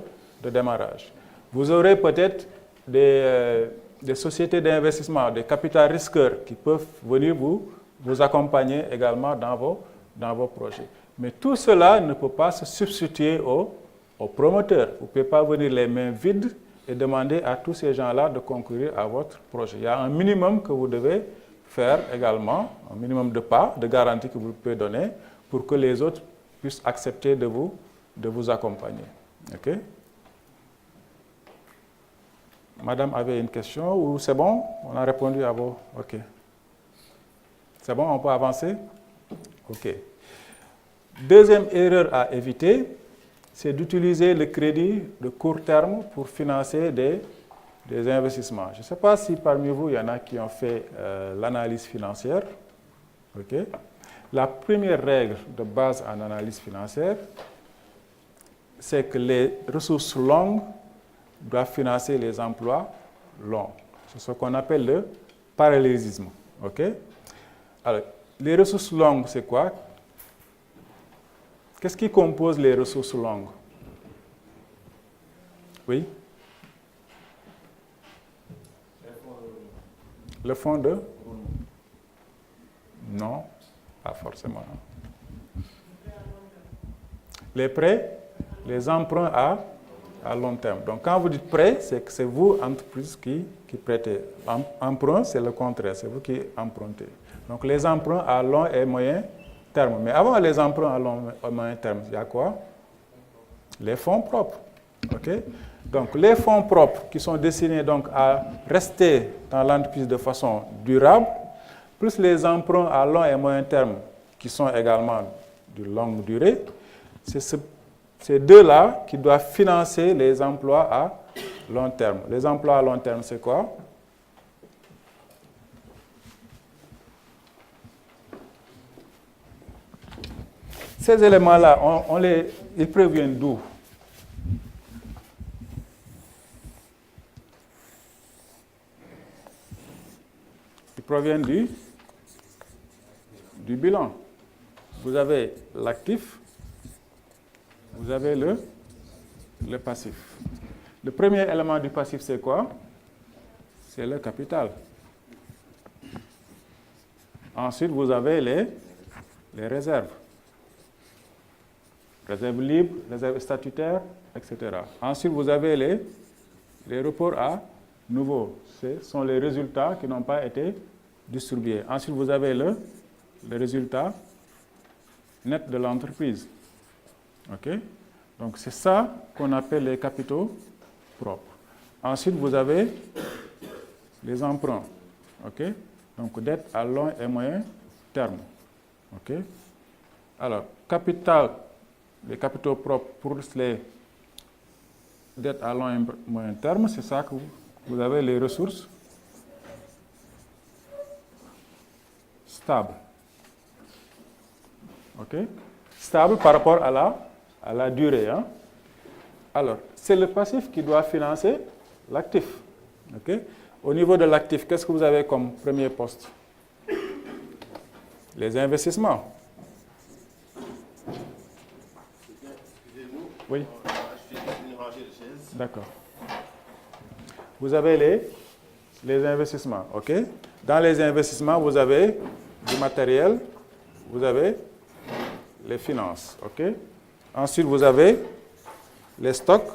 démarrage. Vous aurez peut-être des sociétés d'investissement, des capital risqueurs qui peuvent venir vous accompagner également dans vos projets. Mais tout cela ne peut pas se substituer aux promoteurs. Vous ne pouvez pas venir les mains vides et demander à tous ces gens-là de concourir à votre projet. Il y a un minimum que vous devez faire également, un minimum de pas, de garantie que vous pouvez donner pour que les autres puissent accepter de vous accompagner. OK? Madame avait une question ou c'est bon? On a répondu à vos... OK. C'est bon, on peut avancer? OK. Deuxième erreur à éviter, c'est d'utiliser le crédit de court terme pour financer des investissements. Je ne sais pas si parmi vous, il y en a qui ont fait l'analyse financière. Okay. La première règle de base en analyse financière, c'est que les ressources longues doivent financer les emplois longs. C'est ce qu'on appelle le parallélisme. Okay. Alors, les ressources longues, c'est quoi? Qu'est-ce qui compose les ressources longues? Oui? Le fonds de? Non, pas forcément. Les prêts, les emprunts à long terme. Donc, quand vous dites prêt, c'est que c'est vous, entreprise, qui prêtez. Emprunt, c'est le contraire, c'est vous qui empruntez. Donc, les emprunts à long et moyen terme. Mais avant les emprunts à long et moyen terme, il y a quoi? Les fonds propres. Okay? Donc, les fonds propres qui sont destinés donc à rester dans l'entreprise de façon durable, plus les emprunts à long et moyen terme qui sont également de longue durée, c'est ces deux-là qui doivent financer les emplois à long terme. Les emplois à long terme, c'est quoi? Ces éléments-là, ils proviennent d'où? Ils proviennent du bilan. Vous avez l'actif, vous avez le passif. Le premier élément du passif, c'est quoi? C'est le capital. Ensuite, vous avez les réserves. Réserves libres, réserves statutaires, etc. Ensuite, vous avez les reports à nouveau. Ce sont les résultats qui n'ont pas été distribués. Ensuite, vous avez le résultat net de l'entreprise. OK? Donc, c'est ça qu'on appelle les capitaux propres. Ensuite, vous avez les emprunts. OK? Donc, dette à long et moyen terme. OK? Alors, les capitaux propres pour les dettes à long et moyen terme, c'est ça que vous avez les ressources stables. OK? Stable par rapport à la durée. Hein? Alors, c'est le passif qui doit financer l'actif. OK? Au niveau de l'actif, qu'est-ce que vous avez comme premier poste? Les investissements. Oui. D'accord. Vous avez les investissements, OK? Dans les investissements, vous avez du matériel, vous avez les finances, OK? Ensuite, vous avez les stocks,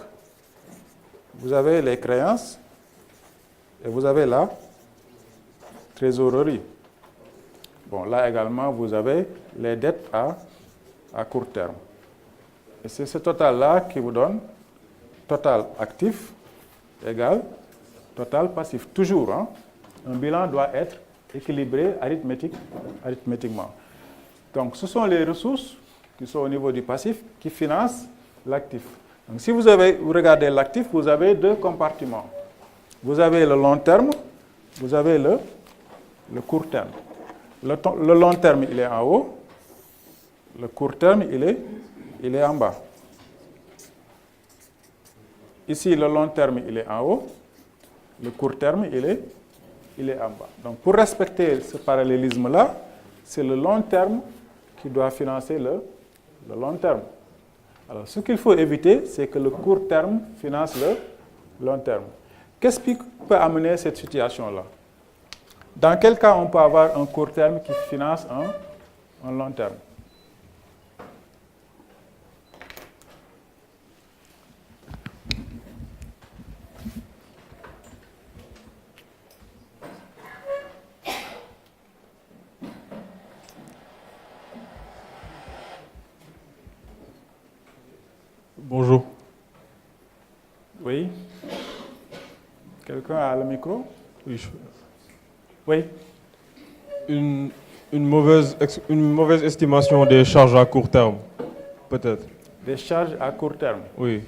vous avez les créances et vous avez la trésorerie. Bon, là également, vous avez les dettes à court terme. Et c'est ce total-là qui vous donne total actif égale total passif. Toujours, hein. Un bilan doit être équilibré arithmétiquement. Donc, ce sont les ressources qui sont au niveau du passif qui financent l'actif. Donc, si vous regardez l'actif, vous avez deux compartiments. Vous avez le long terme, vous avez le court terme. Le long terme, il est en haut. Le court terme, il est en bas. Ici, le long terme, il est en haut. Le court terme, il est en bas. Donc, pour respecter ce parallélisme-là, c'est le long terme qui doit financer le long terme. Alors, ce qu'il faut éviter, c'est que le court terme finance le long terme. Qu'est-ce qui peut amener cette situation-là? Dans quel cas on peut avoir un court terme qui finance un long terme? Bonjour. Oui. Quelqu'un a le micro? Oui, Oui. une mauvaise estimation des charges à court terme, peut-être. Des charges à court terme. Oui.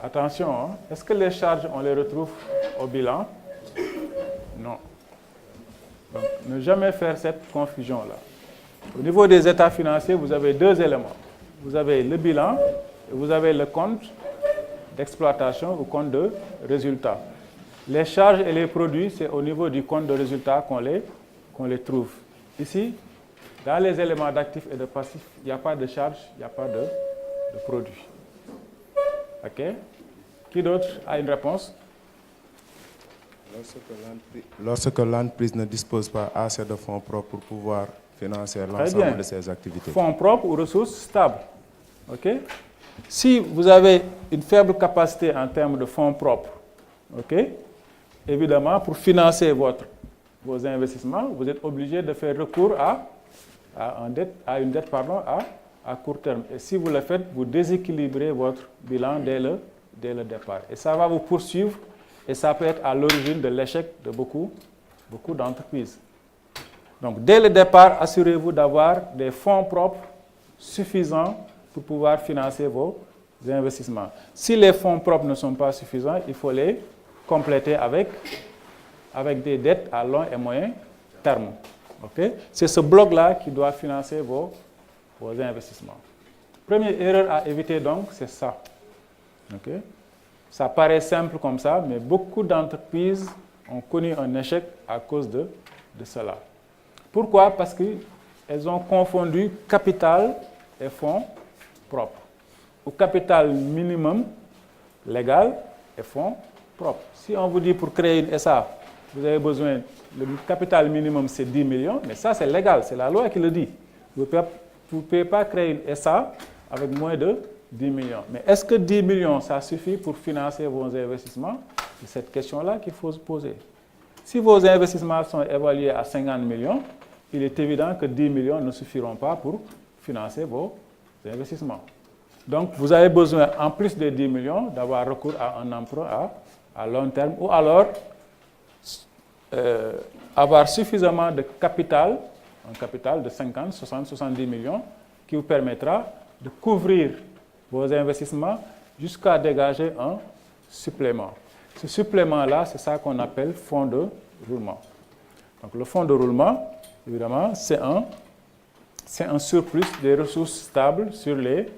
Attention, hein. Est-ce que les charges, on les retrouve au bilan? Non. Donc, ne jamais faire cette confusion-là. Au niveau des états financiers, vous avez deux éléments. Vous avez le bilan et vous avez le compte d'exploitation ou compte de résultat. Les charges et les produits, c'est au niveau du compte de résultat qu'on les trouve. Ici, dans les éléments d'actifs et de passifs, il n'y a pas de charge, il n'y a pas de produit. OK? Qui d'autre a une réponse? Lorsque l'entreprise ne dispose pas assez de fonds propres pour pouvoir financer l'ensemble de ses activités. Fonds propres ou ressources stables. OK? Si vous avez une faible capacité en termes de fonds propres, OK? Évidemment, pour financer vos investissements, vous êtes obligé de faire recours à une dette à court terme. Et si vous le faites, vous déséquilibrez votre bilan dès le départ. Et ça va vous poursuivre et ça peut être à l'origine de l'échec de beaucoup d'entreprises. Donc, dès le départ, assurez-vous d'avoir des fonds propres suffisants pour pouvoir financer vos investissements. Si les fonds propres ne sont pas suffisants, il faut les compléter avec des dettes à long et moyen terme. Okay? C'est ce bloc-là qui doit financer vos investissements. Première erreur à éviter donc, c'est ça. Okay? Ça paraît simple comme ça, mais beaucoup d'entreprises ont connu un échec à cause de cela. Pourquoi? Parce qu'elles ont confondu capital et fonds propres. Ou capital minimum légal et fonds propres. Si on vous dit pour créer une SA, vous avez besoin, le capital minimum c'est 10 millions, mais ça c'est légal, c'est la loi qui le dit. Vous ne pouvez pas créer une SA avec moins de 10 millions. Mais est-ce que 10 millions, ça suffit pour financer vos investissements? C'est cette question-là qu'il faut se poser. Si vos investissements sont évalués à 50 millions, il est évident que 10 millions ne suffiront pas pour financer vos investissements. Donc, vous avez besoin, en plus de 10 millions, d'avoir recours à un emprunt à long terme ou alors avoir suffisamment de capital, un capital de 50, 60, 70 millions qui vous permettra de couvrir vos investissements jusqu'à dégager un supplément. Ce supplément-là, c'est ça qu'on appelle fonds de roulement. Donc, le fonds de roulement, évidemment, c'est un surplus des ressources stables sur les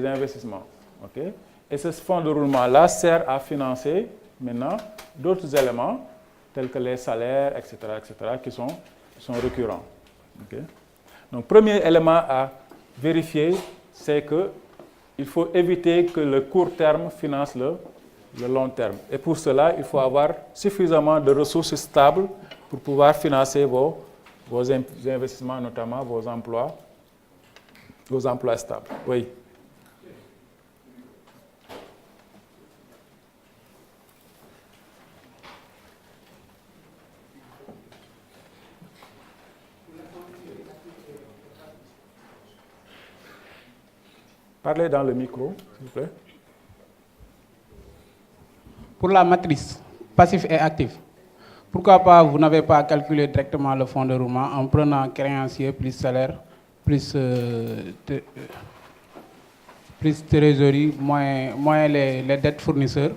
investissements. Okay? Et ce fonds de roulement-là sert à financer maintenant d'autres éléments, tels que les salaires, etc., qui sont récurrents. Okay? Donc, premier élément à vérifier, c'est qu'il faut éviter que le court terme finance le long terme. Et pour cela, il faut avoir suffisamment de ressources stables pour pouvoir financer vos investissements, notamment vos emplois stables. Oui. Parlez dans le micro, s'il vous plaît. pour la matrice, passif et actif, pourquoi pas vous n'avez pas calculé directement le fonds de roulement en prenant créancier plus salaire, plus trésorerie, moins les dettes fournisseurs,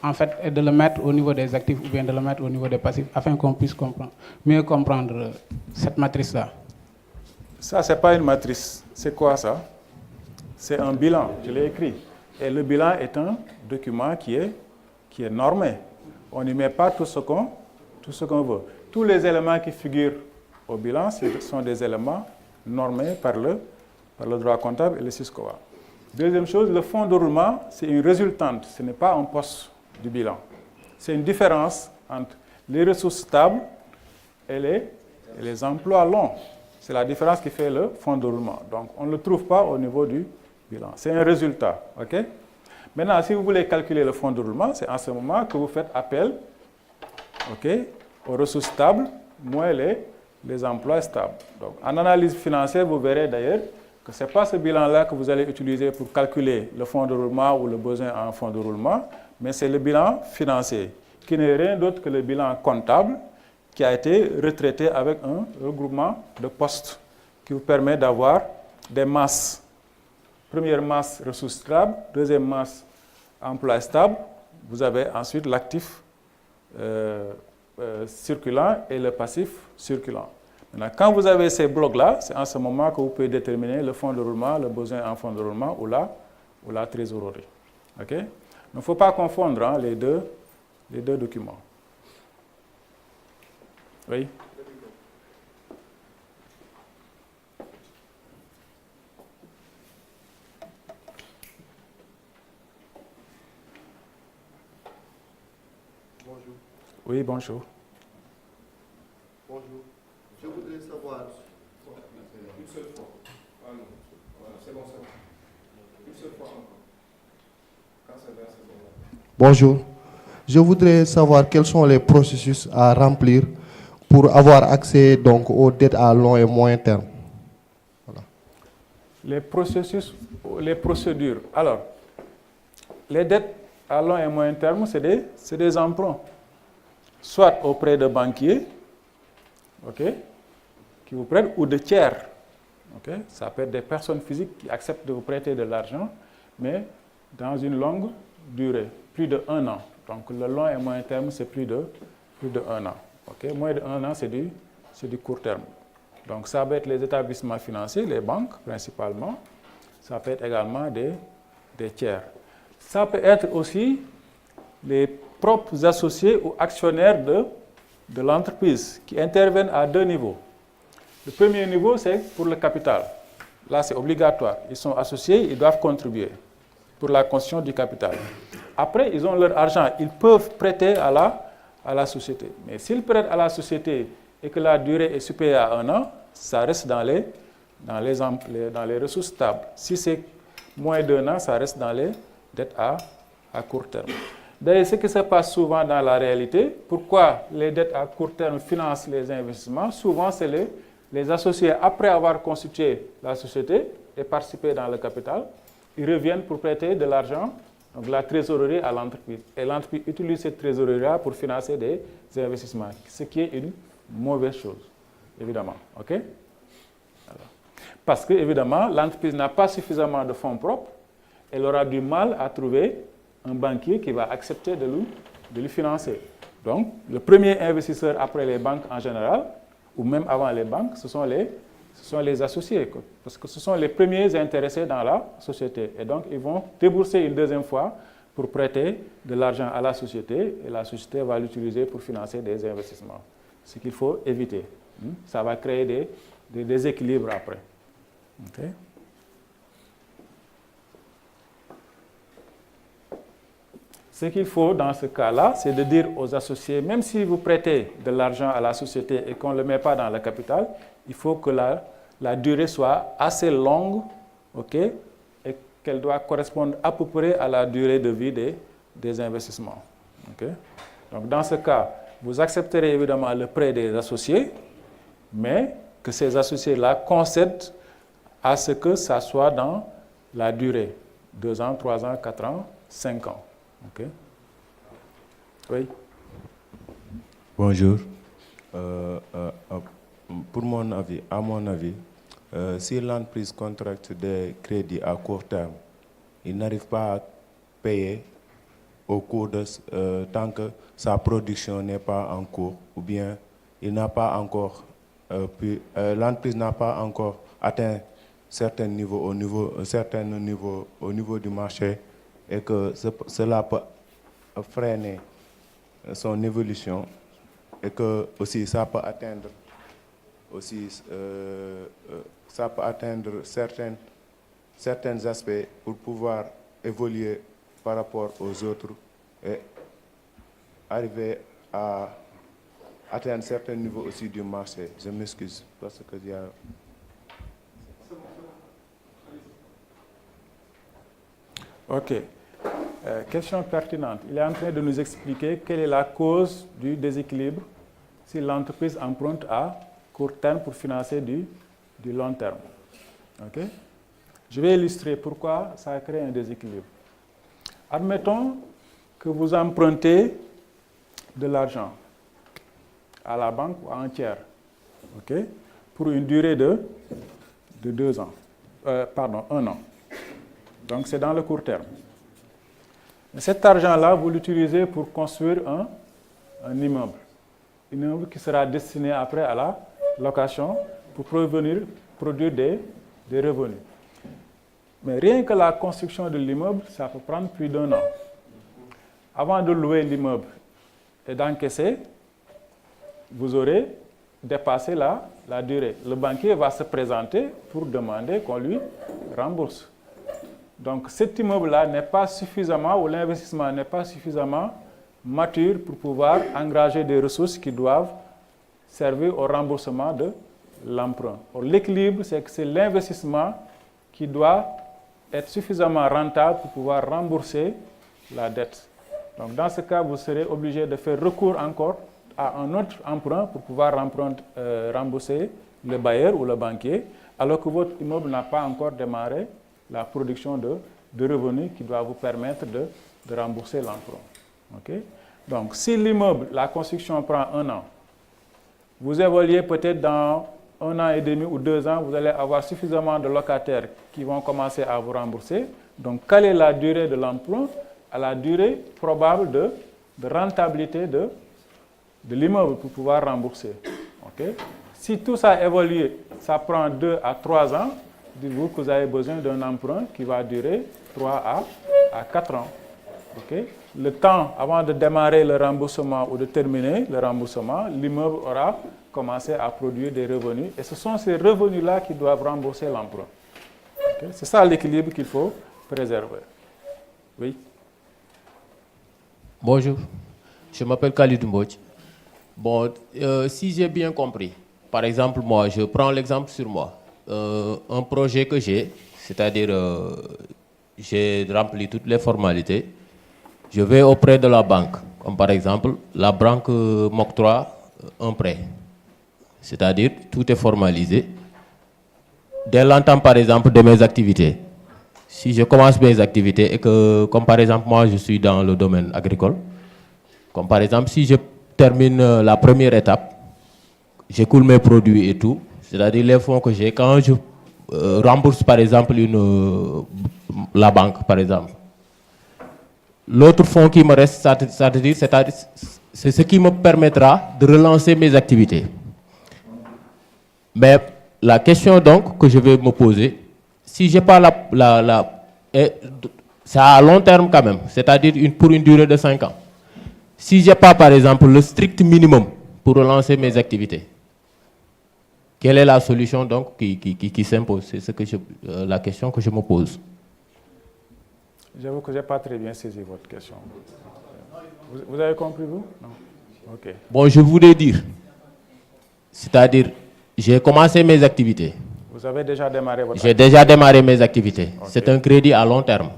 en fait, et de le mettre au niveau des actifs ou bien de le mettre au niveau des passifs, afin qu'on puisse mieux comprendre cette matrice-là. Ça, ce n'est pas une matrice. C'est quoi ça? C'est un bilan, je l'ai écrit. Et le bilan est un document qui est normé. On n'y met pas tout ce qu'on veut. Tous les éléments qui figurent au bilan, ce sont des éléments normés par le droit comptable et le SYSCOA. Deuxième chose, le fonds de roulement, c'est une résultante, ce n'est pas un poste du bilan. C'est une différence entre les ressources stables et les emplois longs. C'est la différence qui fait le fonds de roulement. Donc, on ne le trouve pas au niveau du bilan. C'est un résultat. Okay? Maintenant, si vous voulez calculer le fonds de roulement, c'est en ce moment que vous faites appel aux ressources stables moins les emplois stables. Donc, en analyse financière, vous verrez d'ailleurs que ce n'est pas ce bilan-là que vous allez utiliser pour calculer le fonds de roulement ou le besoin en fonds de roulement, mais c'est le bilan financier, qui n'est rien d'autre que le bilan comptable qui a été retraité avec un regroupement de postes qui vous permet d'avoir des masses. Première masse, ressources stables. Deuxième masse, emploi stable. Vous avez ensuite l'actif circulant et le passif circulant. Maintenant, quand vous avez ces blocs-là, c'est en ce moment que vous pouvez déterminer le fonds de roulement, le besoin en fonds de roulement ou la trésorerie. Okay? Il ne faut pas confondre les deux documents. Oui? Bonjour. Oui, bonjour. Bonjour. Je voudrais savoir... Une seule fois. Ah non, voilà, c'est bon, c'est bon. Une seule fois encore. Quand c'est là, c'est bon. Bonjour. Je voudrais savoir quels sont les processus à remplir pour avoir accès donc aux dettes à long et moyen terme. Voilà. Les processus, les procédures. Alors, les dettes à long et moyen terme, c'est des emprunts. Soit auprès de banquiers, qui vous prêtent, ou de tiers. Ça peut être des personnes physiques qui acceptent de vous prêter de l'argent, mais dans une longue durée, plus de 1 an. Donc le long et moyen terme, c'est plus de 1 an. Moins de 1 an, c'est du court terme. Donc ça peut être les établissements financiers, les banques principalement. Ça peut être également des tiers. Ça peut être aussi les propres associés ou actionnaires de l'entreprise qui interviennent à 2 niveaux. Le premier niveau, c'est pour le capital. Là, c'est obligatoire. Ils sont associés, ils doivent contribuer pour la construction du capital. Après, ils ont leur argent. Ils peuvent prêter à la société. Mais s'ils prêtent à la société et que la durée est supérieure à 1 an, ça reste dans les ressources stables. Si c'est moins d'1 an, ça reste dans les dettes à court terme. D'ailleurs, ce qui se passe souvent dans la réalité, pourquoi les dettes à court terme financent les investissements, souvent c'est les associés, après avoir constitué la société et participé dans le capital, ils reviennent pour prêter de l'argent, donc la trésorerie à l'entreprise. Et l'entreprise utilise cette trésorerie-là pour financer des investissements, ce qui est une mauvaise chose, évidemment. Alors, parce que, évidemment, l'entreprise n'a pas suffisamment de fonds propres, elle aura du mal à trouver un banquier qui va accepter de lui financer. Donc, le premier investisseur après les banques en général, ou même avant les banques, ce sont les associés, parce que ce sont les premiers intéressés dans la société. Et donc, ils vont débourser une deuxième fois pour prêter de l'argent à la société, et la société va l'utiliser pour financer des investissements. Ce qu'il faut éviter. Ça va créer des déséquilibres après. Ce qu'il faut dans ce cas-là, c'est de dire aux associés, même si vous prêtez de l'argent à la société et qu'on ne le met pas dans le capital, il faut que la durée soit assez longue, et qu'elle doit correspondre à peu près à la durée de vie des investissements. Donc dans ce cas, vous accepterez évidemment le prêt des associés, mais que ces associés-là concèdent à ce que ça soit dans la durée, 2 ans, 3 ans, 4 ans, 5 ans. Oui. Bonjour. Pour mon avis, si l'entreprise contracte des crédits à court terme, il n'arrive pas à payer au cours de tant que sa production n'est pas en cours, ou bien il n'a pas encore l'entreprise n'a pas encore atteint certains niveaux au niveau du marché, et que cela peut freiner son évolution, et que aussi ça peut atteindre certains aspects pour pouvoir évoluer par rapport aux autres et arriver à atteindre certains niveaux aussi du marché. Je m'excuse parce que il y a... Ok. Question pertinente. Il est en train de nous expliquer quelle est la cause du déséquilibre si l'entreprise emprunte à court terme pour financer du long terme. Ok? Je vais illustrer pourquoi ça crée un déséquilibre. Admettons que vous empruntez de l'argent à la banque ou à un tiers, ok, pour une durée de 2 ans. 1 an. Donc c'est dans le court terme. Cet argent-là, vous l'utilisez pour construire un immeuble. Un immeuble qui sera destiné après à la location pour produire des revenus. Mais rien que la construction de l'immeuble, ça peut prendre plus d'1 an. Avant de louer l'immeuble et d'encaisser, vous aurez dépassé la durée. Le banquier va se présenter pour demander qu'on lui rembourse. Donc cet immeuble-là n'est pas suffisamment, ou l'investissement n'est pas suffisamment mature pour pouvoir engager des ressources qui doivent servir au remboursement de l'emprunt. L'équilibre, c'est que c'est l'investissement qui doit être suffisamment rentable pour pouvoir rembourser la dette. Donc dans ce cas, vous serez obligé de faire recours encore à un autre emprunt pour pouvoir rembourser le bailleur ou le banquier, alors que votre immeuble n'a pas encore démarré la production de revenus qui doit vous permettre de rembourser l'emprunt. Okay? Donc si l'immeuble, la construction prend 1 an, vous évoluez peut-être dans 1 an et demi ou 2 ans, vous allez avoir suffisamment de locataires qui vont commencer à vous rembourser. Donc quelle est la durée de l'emprunt? À la durée probable de rentabilité de l'immeuble pour pouvoir rembourser. Okay? Si tout ça évolue, ça prend 2 à 3 ans, dites-vous que vous avez besoin d'un emprunt qui va durer 3 à 4 ans. Okay? Le temps avant de démarrer le remboursement ou de terminer le remboursement, l'immeuble aura commencé à produire des revenus, et ce sont ces revenus-là qui doivent rembourser l'emprunt. Okay? C'est ça l'équilibre qu'il faut préserver. Oui. Bonjour, je m'appelle Khalid Mbodj. Bon, si j'ai bien compris, par exemple, moi, je prends l'exemple sur moi. Un projet que j'ai, c'est-à-dire j'ai rempli toutes les formalités, je vais auprès de la banque, comme par exemple, la banque m'octroie un prêt. C'est-à-dire, tout est formalisé. Dès l'entame, par exemple, de mes activités, si je commence mes activités et que, comme par exemple, moi, je suis dans le domaine agricole, comme par exemple, si je termine la première étape, j'écoule mes produits et tout, c'est-à-dire les fonds que j'ai, quand je rembourse, par exemple, la banque, par exemple, l'autre fonds qui me reste, c'est ce qui me permettra de relancer mes activités. Mais la question donc que je vais me poser, si je n'ai pas c'est à long terme quand même, c'est-à-dire pour une durée de 5 ans. Si je n'ai pas, par exemple, le strict minimum pour relancer mes activités, quelle est la solution donc qui s'impose? C'est la question que je me pose. J'avoue que je n'ai pas très bien saisi votre question. Vous avez compris, vous? Non. Ok. Bon, je voulais dire, c'est-à-dire, j'ai commencé mes activités. Vous avez déjà démarré votre activité? J'ai déjà démarré mes activités. Okay. C'est un crédit à long terme.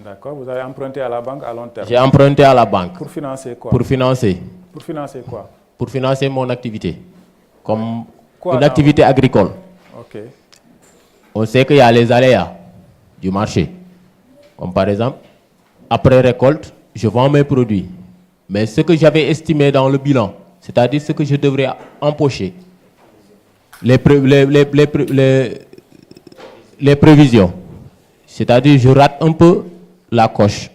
D'accord. Vous avez emprunté à la banque à long terme? J'ai emprunté à la banque. Pour financer quoi? Pour financer. Pour financer quoi? Pour financer mon activité. Comme une activité agricole. Ok. On sait qu'il y a les aléas du marché. Comme par exemple, après récolte, je vends mes produits. Mais ce que j'avais estimé dans le bilan, c'est-à-dire ce que je devrais empocher, les prévisions, c'est-à-dire je rate un peu la coche.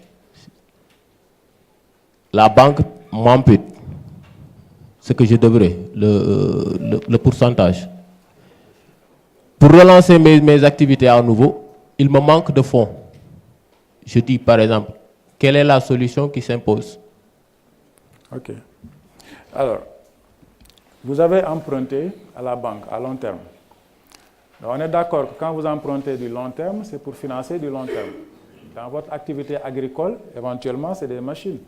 La banque m'ampute ce que je devrais, le pourcentage. Pour relancer mes activités à nouveau, il me manque de fonds. Je dis par exemple, quelle est la solution qui s'impose? OK. Alors, vous avez emprunté à la banque à long terme. Donc, on est d'accord que quand vous empruntez du long terme, c'est pour financer du long terme. Dans votre activité agricole, éventuellement, c'est des machines,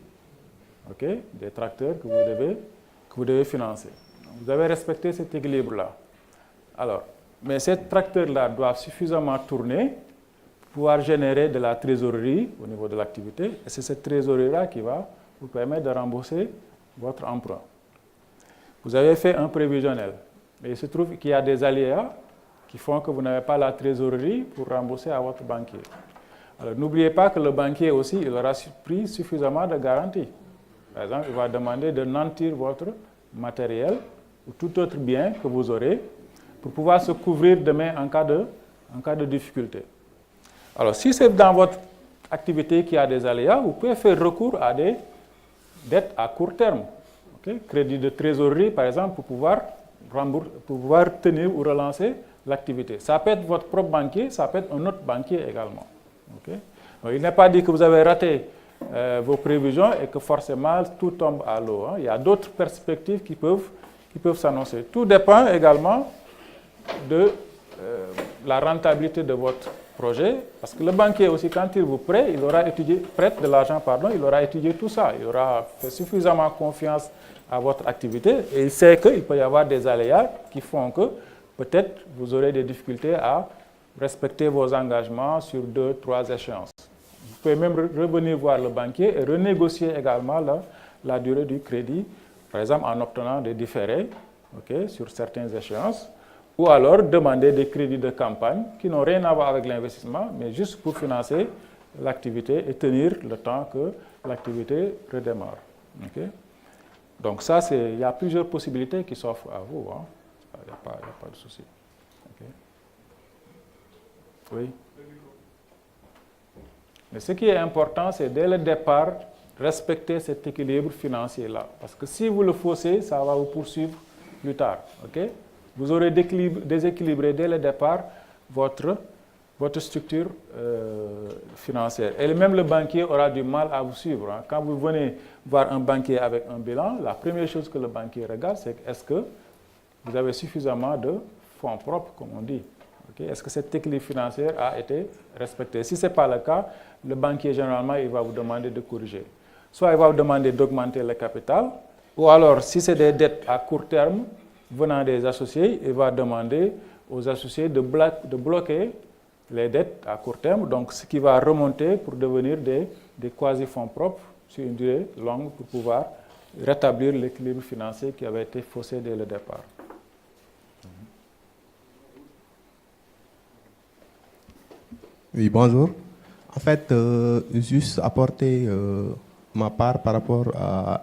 OK, des tracteurs que vous devez financer. Donc, vous avez respecté cet équilibre-là. Alors, mais ces tracteurs-là doivent suffisamment tourner pour pouvoir générer de la trésorerie au niveau de l'activité. Et c'est cette trésorerie-là qui va vous permettre de rembourser votre emprunt. Vous avez fait un prévisionnel, mais il se trouve qu'il y a des aléas qui font que vous n'avez pas la trésorerie pour rembourser à votre banquier. Alors n'oubliez pas que le banquier aussi, il aura pris suffisamment de garanties. Par exemple, il va demander de nantir votre matériel ou tout autre bien que vous aurez pour pouvoir se couvrir demain en cas de difficulté. Alors si c'est dans votre activité qui a des aléas, vous pouvez faire recours à des dettes à court terme. Okay? Crédit de trésorerie, par exemple, pour pouvoir tenir ou relancer l'activité. Ça peut être votre propre banquier, ça peut être un autre banquier également. Okay? Donc, il n'est pas dit que vous avez raté vos prévisions et que forcément tout tombe à l'eau. Hein. Il y a d'autres perspectives qui peuvent s'annoncer. Tout dépend également de la rentabilité de votre projet, parce que le banquier aussi, quand il vous prête, il aura étudié tout ça, il aura fait suffisamment confiance à votre activité et il sait qu'il peut y avoir des aléas qui font que peut-être vous aurez des difficultés à respecter vos engagements sur 2, 3 échéances. Vous pouvez même revenir voir le banquier et renégocier également la durée du crédit, par exemple en obtenant des différés, okay, sur certaines échéances, ou alors demander des crédits de campagne qui n'ont rien à voir avec l'investissement, mais juste pour financer l'activité et tenir le temps que l'activité redémarre. Okay? Donc ça, il y a plusieurs possibilités qui s'offrent à vous. Hein. Il n'y a pas de souci. Okay? Oui. Mais ce qui est important, c'est dès le départ, respecter cet équilibre financier-là. Parce que si vous le faussez, ça va vous poursuivre plus tard. Okay? Vous aurez déséquilibré dès le départ votre structure financière. Et même le banquier aura du mal à vous suivre. Hein. Quand vous venez voir un banquier avec un bilan, la première chose que le banquier regarde, c'est est-ce que vous avez suffisamment de fonds propres, comme on dit. Okay? Est-ce que cet équilibre financier a été respecté? Si ce n'est pas le cas, le banquier, généralement, il va vous demander de corriger. Soit il va vous demander d'augmenter le capital, ou alors, si c'est des dettes à court terme, venant des associés, il va demander aux associés de bloquer les dettes à court terme, donc ce qui va remonter pour devenir des quasi-fonds propres sur une durée longue pour pouvoir rétablir l'équilibre financier qui avait été faussé dès le départ. Oui, bonjour. En fait, juste apporter ma part par rapport à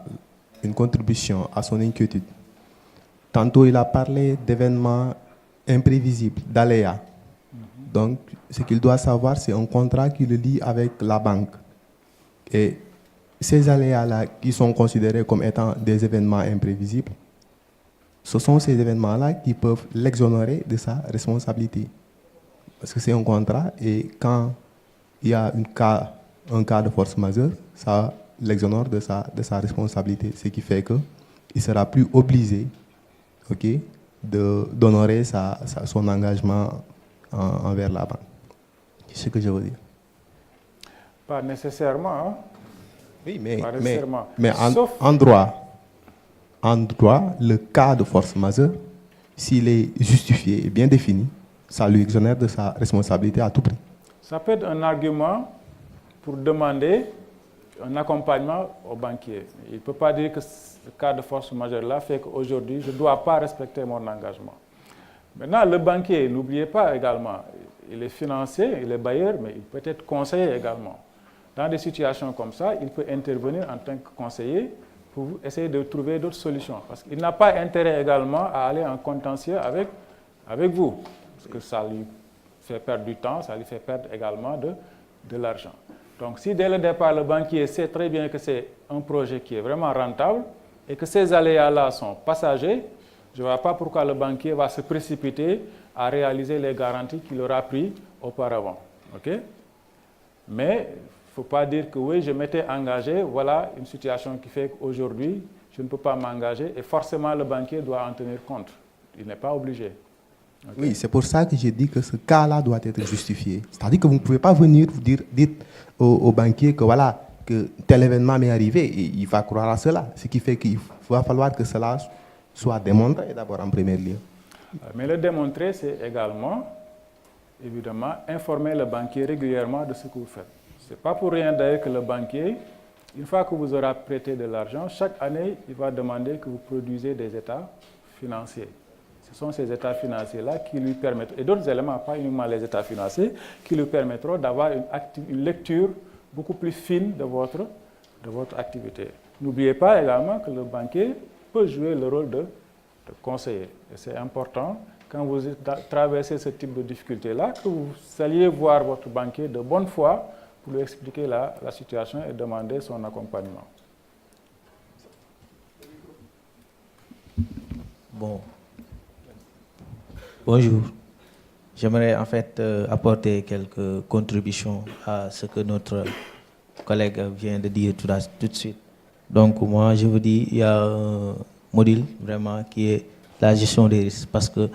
une contribution à son inquiétude. Tantôt, il a parlé d'événements imprévisibles, d'aléas. Donc, ce qu'il doit savoir, c'est un contrat qui le lie avec la banque. Et ces aléas-là, qui sont considérés comme étant des événements imprévisibles, ce sont ces événements-là qui peuvent l'exonérer de sa responsabilité. Parce que c'est un contrat et quand il y a un cas de force majeure, ça l'exonère de sa responsabilité. Ce qui fait qu'il ne sera plus obligé, okay, d'honorer son engagement envers la banque. C'est ce que je veux dire. Pas nécessairement. Hein? Oui, mais sauf en droit, le cas de force majeure, s'il est justifié et bien défini, ça lui exonère de sa responsabilité à tout prix. Ça peut être un argument pour demander un accompagnement au banquier. Il ne peut pas dire que le cas de force majeure-là fait qu'aujourd'hui, je ne dois pas respecter mon engagement. Maintenant, le banquier, n'oubliez pas également, il est financier, il est bailleur, mais il peut être conseiller également. Dans des situations comme ça, il peut intervenir en tant que conseiller pour essayer de trouver d'autres solutions. Parce qu'il n'a pas intérêt également à aller en contentieux avec vous, parce que ça lui fait perdre du temps, ça lui fait perdre également de l'argent. Donc si dès le départ, le banquier sait très bien que c'est un projet qui est vraiment rentable et que ces aléas-là sont passagers, je ne vois pas pourquoi le banquier va se précipiter à réaliser les garanties qu'il aura prises auparavant. Okay? Mais il ne faut pas dire que oui, je m'étais engagé, voilà une situation qui fait qu'aujourd'hui, je ne peux pas m'engager et forcément le banquier doit en tenir compte. Il n'est pas obligé. Okay? Oui, c'est pour ça que j'ai dit que ce cas-là doit être justifié. C'est-à-dire que vous ne pouvez pas venir vous dire au banquier que voilà, que tel événement m'est arrivé et il va croire à cela. Ce qui fait qu'il va falloir que cela soit démontré d'abord en premier lieu. Mais le démontrer, c'est également, évidemment, informer le banquier régulièrement de ce que vous faites. Ce n'est pas pour rien d'ailleurs que le banquier, une fois que vous aurez prêté de l'argent, chaque année, il va demander que vous produisez des états financiers. Ce sont ces états financiers-là qui lui permettent, et d'autres éléments, pas uniquement les états financiers, qui lui permettront d'avoir une lecture beaucoup plus fine de votre activité. N'oubliez pas également que le banquier peut jouer le rôle de conseiller. Et c'est important, quand vous traversez ce type de difficulté-là, que vous alliez voir votre banquier de bonne foi pour lui expliquer la situation et demander son accompagnement. Bon. Bonjour. J'aimerais en fait apporter quelques contributions à ce que notre collègue vient de dire tout de suite. Donc moi, je vous dis, il y a un module vraiment qui est la gestion des risques, parce que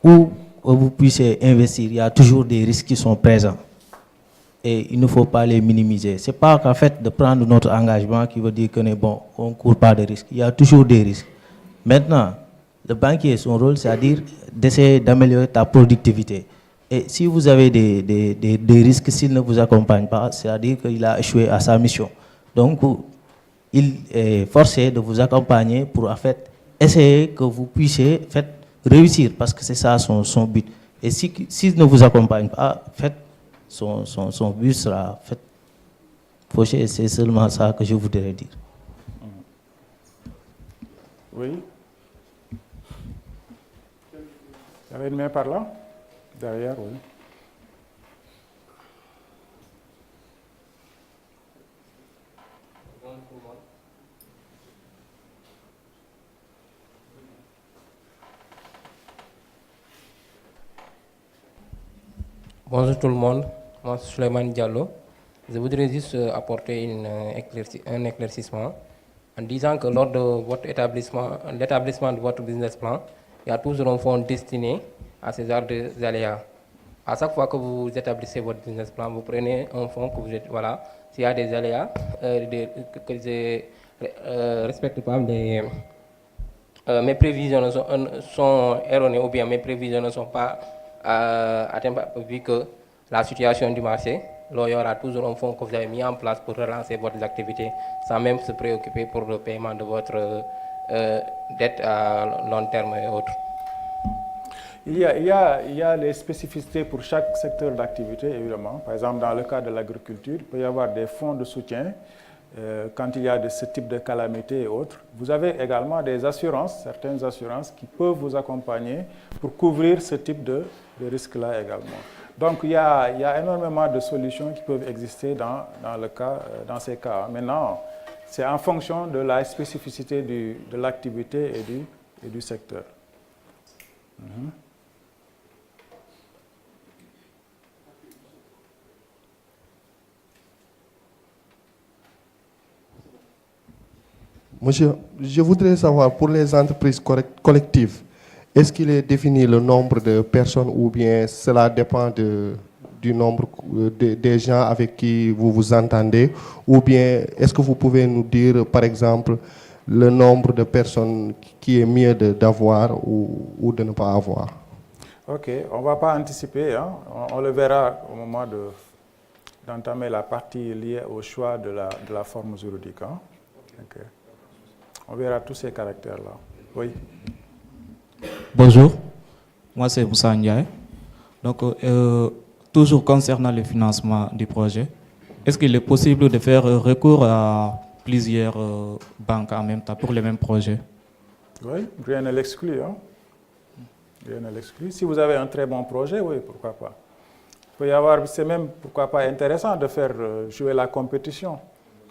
où vous puissiez investir, il y a toujours des risques qui sont présents et il ne faut pas les minimiser. Ce n'est pas qu'en fait de prendre notre engagement qui veut dire que bon, on ne court pas de risques. Il y a toujours des risques. Maintenant, le banquier, son rôle, c'est-à-dire d'essayer d'améliorer ta productivité. Et si vous avez des risques, s'il ne vous accompagne pas, c'est-à-dire qu'il a échoué à sa mission. Donc, il est forcé de vous accompagner pour en fait essayer que vous puissiez réussir, parce que c'est ça son but. Et s'il ne vous accompagne pas, son but sera fauché. C'est seulement ça que je voudrais dire. Oui. Il y avait une main par là? Derrière, oui. Bonjour tout le monde, moi c'est Souleymane Diallo. Je voudrais juste apporter un éclaircissement en disant que lors de votre l'établissement de votre business plan, il y a toujours un fonds destiné à ces genres d'aléas. À chaque fois que vous établissez votre business plan, vous prenez un fonds que vous êtes, voilà, s'il y a des aléas, que je ne respecte pas, mes prévisions sont erronées ou bien mes prévisions ne sont pas atteintes vu que la situation du marché, là, il y aura toujours un fonds que vous avez mis en place pour relancer votre activité sans même se préoccuper pour le paiement de votre dette à long terme et autres. Il y a les spécificités pour chaque secteur d'activité, évidemment. Par exemple, dans le cas de l'agriculture, il peut y avoir des fonds de soutien quand il y a ce type de calamité et autres. Vous avez également des assurances, certaines assurances qui peuvent vous accompagner pour couvrir ce type de risque-là également. Donc, il y a énormément de solutions qui peuvent exister dans ces cas. Maintenant, c'est en fonction de la spécificité de l'activité et du secteur. Monsieur, je voudrais savoir, pour les entreprises collectives, est-ce qu'il est défini le nombre de personnes ou bien cela dépend du nombre des gens avec qui vous vous entendez, ou bien est-ce que vous pouvez nous dire, par exemple, le nombre de personnes qui est mieux d'avoir ou de ne pas avoir? Ok, on ne va pas anticiper, hein. On le verra au moment d'entamer la partie liée au choix de la forme juridique. Hein. Okay. On verra tous ces caractères-là. Oui. Bonjour, moi c'est Moussa Ndiaye. Donc, toujours concernant le financement du projet, est-ce qu'il est possible de faire recours à plusieurs banques en même temps pour les mêmes projets. Oui, rien ne l'exclut. Hein? Rien ne l'exclut. Si vous avez un très bon projet, oui, pourquoi pas. Il peut y avoir, c'est même, pourquoi pas, intéressant de faire jouer la compétition.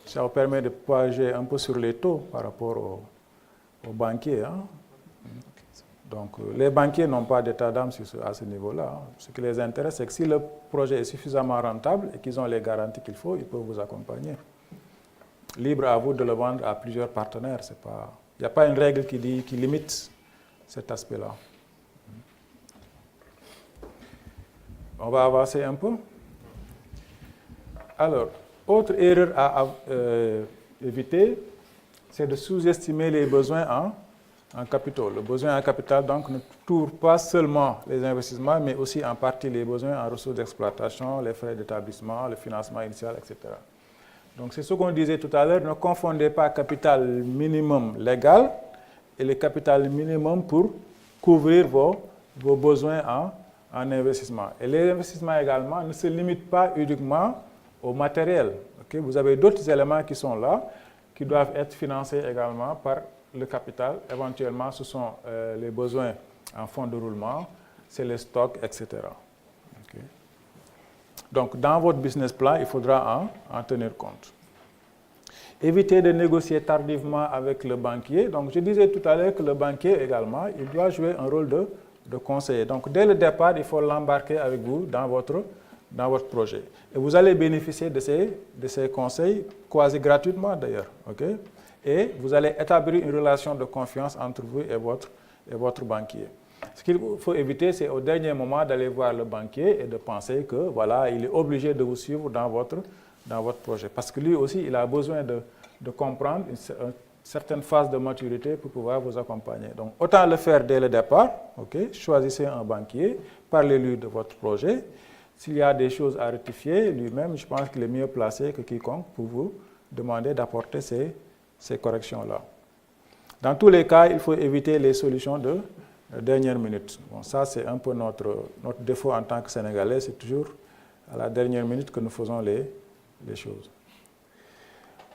Ça vous permet de pouvoir jouer un peu sur les taux par rapport aux banquiers. Hein? Donc, les banquiers n'ont pas d'état d'âme à ce niveau-là. Hein. Ce qui les intéresse, c'est que si le projet est suffisamment rentable et qu'ils ont les garanties qu'il faut, ils peuvent vous accompagner. Libre à vous de le vendre à plusieurs partenaires. Il n'y a pas une règle qui limite cet aspect-là. On va avancer un peu. Alors, autre erreur à éviter, c'est de sous-estimer les besoins en capitaux. Le besoin en capital, donc, ne couvre pas seulement les investissements, mais aussi en partie les besoins en ressources d'exploitation, les frais d'établissement, le financement initial, etc. Donc, c'est ce qu'on disait tout à l'heure, ne confondez pas capital minimum légal et le capital minimum pour couvrir vos besoins en investissement. Et les investissements également ne se limitent pas uniquement au matériel. Okay? Vous avez d'autres éléments qui sont là, qui doivent être financés également par le capital. Éventuellement, ce sont les besoins en fonds de roulement, c'est les stocks, etc. Okay? Donc, dans votre business plan, il faudra en tenir compte. Évitez de négocier tardivement avec le banquier. Donc, je disais tout à l'heure que le banquier également, il doit jouer un rôle de conseiller. Donc, dès le départ, il faut l'embarquer avec vous dans votre projet. Et vous allez bénéficier de ces conseils quasi gratuitement d'ailleurs. Okay? Et vous allez établir une relation de confiance entre vous et votre banquier. Ce qu'il faut éviter, c'est au dernier moment d'aller voir le banquier et de penser que voilà, il est obligé de vous suivre dans votre projet. Parce que lui aussi, il a besoin de comprendre une certaine phase de maturité pour pouvoir vous accompagner. Donc, autant le faire dès le départ. Okay? Choisissez un banquier, parlez-lui de votre projet. S'il y a des choses à rectifier, lui-même, je pense qu'il est mieux placé que quiconque pour vous demander d'apporter ces corrections-là. Dans tous les cas, il faut éviter les solutions de dernière minute. Bon, ça, c'est un peu notre défaut en tant que Sénégalais. C'est toujours à la dernière minute que nous faisons les choses.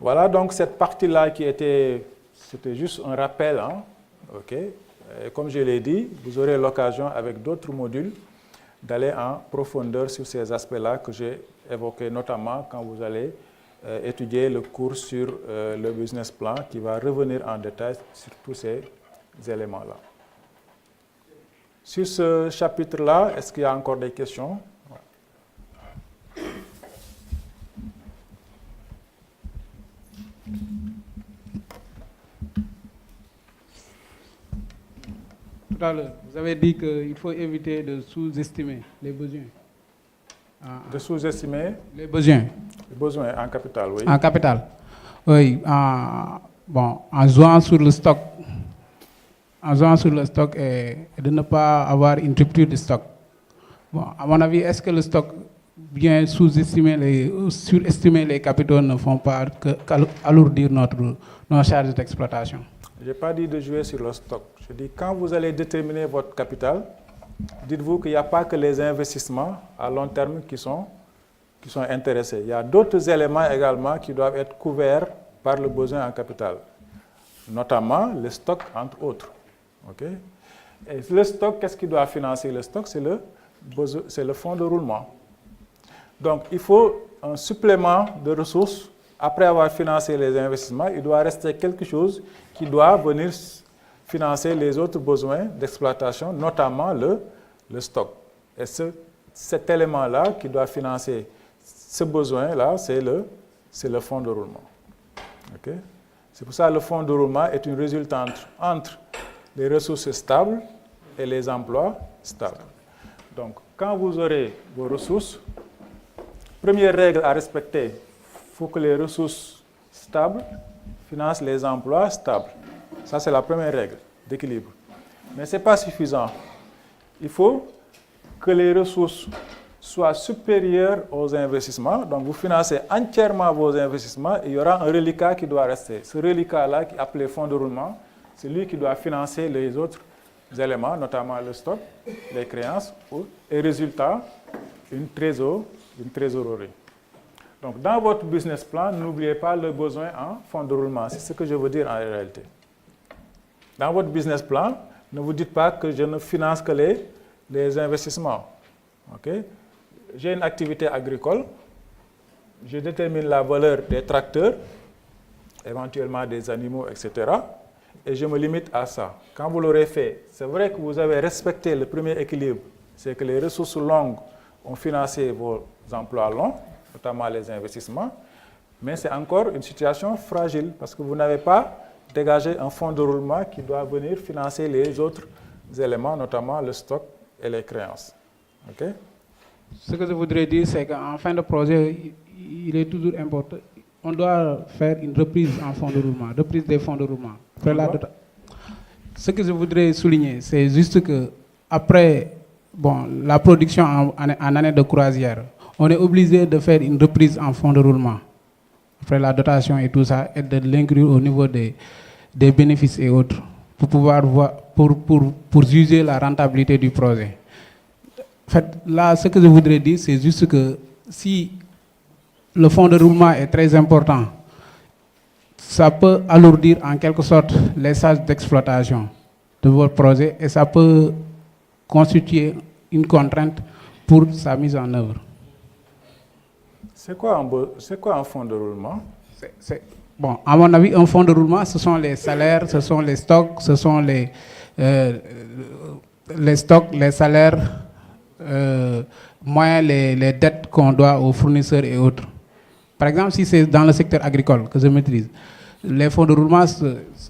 Voilà donc cette partie-là c'était juste un rappel. Hein? Okay? Et comme je l'ai dit, vous aurez l'occasion avec d'autres modules d'aller en profondeur sur ces aspects-là que j'ai évoqués, notamment quand vous allez étudier le cours sur le business plan qui va revenir en détail sur tous ces éléments-là. Sur ce chapitre-là, est-ce qu'il y a encore des questions? Tout à l'heure, vous avez dit qu'il faut éviter de sous-estimer les besoins. De sous-estimer les besoins. Les besoins en capital, oui. En capital, oui. En jouant sur le stock. En jouant sur le stock et de ne pas avoir une rupture de stock. Bon, à mon avis, est-ce que le stock, bien sous-estimer surestimer les capitaux ne font pas qu'alourdir nos charges d'exploitation? Je n'ai pas dit de jouer sur le stock. Je dis quand vous allez déterminer votre capital, dites-vous qu'il n'y a pas que les investissements à long terme qui sont intéressés. Il y a d'autres éléments également qui doivent être couverts par le besoin en capital, notamment le stock, entre autres. Okay? Et le stock, qu'est-ce qui doit financer le stock? C'est le fonds de roulement. Donc, il faut un supplément de ressources. Après avoir financé les investissements, il doit rester quelque chose qui doit venir financer les autres besoins d'exploitation, notamment le stock. Et cet élément-là qui doit financer ce besoin-là, c'est le fonds de roulement. Okay? C'est pour ça que le fonds de roulement est une résultante entre les ressources stables et les emplois stables. Donc, quand vous aurez vos ressources, première règle à respecter, il faut que les ressources stables financent les emplois stables. Ça, c'est la première règle d'équilibre. Mais ce n'est pas suffisant. Il faut que les ressources soient supérieures aux investissements. Donc, vous financez entièrement vos investissements et il y aura un reliquat qui doit rester. Ce reliquat-là, qui est appelé fonds de roulement, c'est lui qui doit financer les autres éléments, notamment le stock, les créances et résultat, une trésorerie. Donc, dans votre business plan, n'oubliez pas le besoin en fonds de roulement. C'est ce que je veux dire en réalité. Dans votre business plan, ne vous dites pas que je ne finance que les investissements. Okay? J'ai une activité agricole, je détermine la valeur des tracteurs, éventuellement des animaux, etc. Et je me limite à ça. Quand vous l'aurez fait, c'est vrai que vous avez respecté le premier équilibre, c'est que les ressources longues ont financé vos emplois longs, notamment les investissements, mais c'est encore une situation fragile parce que vous n'avez pas dégagé un fonds de roulement qui doit venir financer les autres éléments, notamment le stock et les créances. Okay? Ce que je voudrais dire, c'est qu'en fin de projet, il est toujours important. On doit faire une reprise en fonds de roulement, reprise des fonds de roulement. Ce que je voudrais souligner, c'est juste que après la production en année de croisière, on est obligé de faire une reprise en fonds de roulement. Après la dotation et tout ça, et de l'inclure au niveau des bénéfices et autres, pour pouvoir voir, pour juger la rentabilité du projet. En fait, là, ce que je voudrais dire, c'est juste que si le fonds de roulement est très important, ça peut alourdir en quelque sorte les charges d'exploitation de votre projet et ça peut constituer une contrainte pour sa mise en œuvre. C'est quoi un fonds de roulement? Bon, à mon avis, un fonds de roulement, ce sont les salaires, ce sont les stocks, ce sont les stocks, les salaires, moins les dettes qu'on doit aux fournisseurs et autres. Par exemple, si c'est dans le secteur agricole que je maîtrise, les fonds de roulement,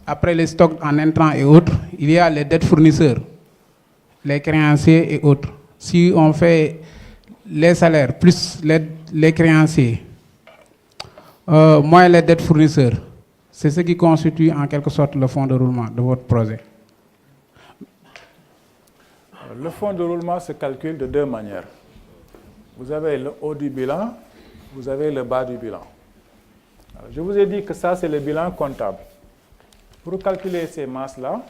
après les stocks en intrants et autres, il y a les dettes fournisseurs, les créanciers et autres. Si on fait les salaires plus les créanciers, moins les dettes fournisseurs, c'est ce qui constitue en quelque sorte le fonds de roulement de votre projet. Le fonds de roulement se calcule de deux manières. Vous avez le haut du bilan, vous avez le bas du bilan. Alors, je vous ai dit que ça, c'est le bilan comptable. Pour calculer ces masses-là,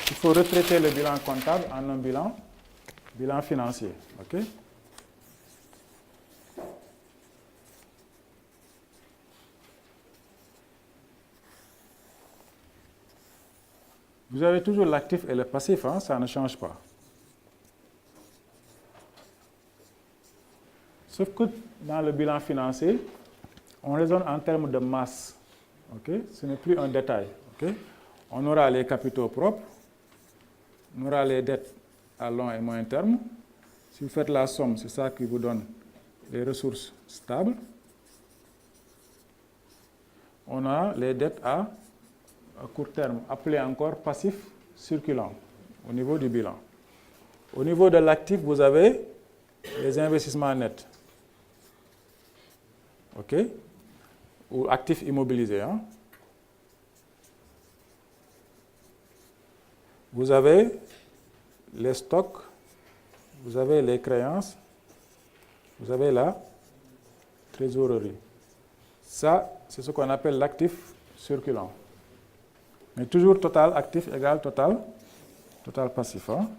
il faut retraiter le bilan comptable en un bilan financier. Okay? Vous avez toujours l'actif et le passif, hein, ça ne change pas. Sauf que dans le bilan financier, on raisonne en termes de masse. Okay? Ce n'est plus un détail. Okay? On aura les capitaux propres, on aura les dettes à long et moyen terme. Si vous faites la somme, c'est ça qui vous donne les ressources stables. On a les dettes à court terme, appelées encore passif circulant au niveau du bilan. Au niveau de l'actif, vous avez les investissements nets. OK? Ou actifs immobilisés. Hein? Vous avez les stocks, vous avez les créances, vous avez la trésorerie. Ça, c'est ce qu'on appelle l'actif circulant. Mais toujours total actif égale total passif. Hein?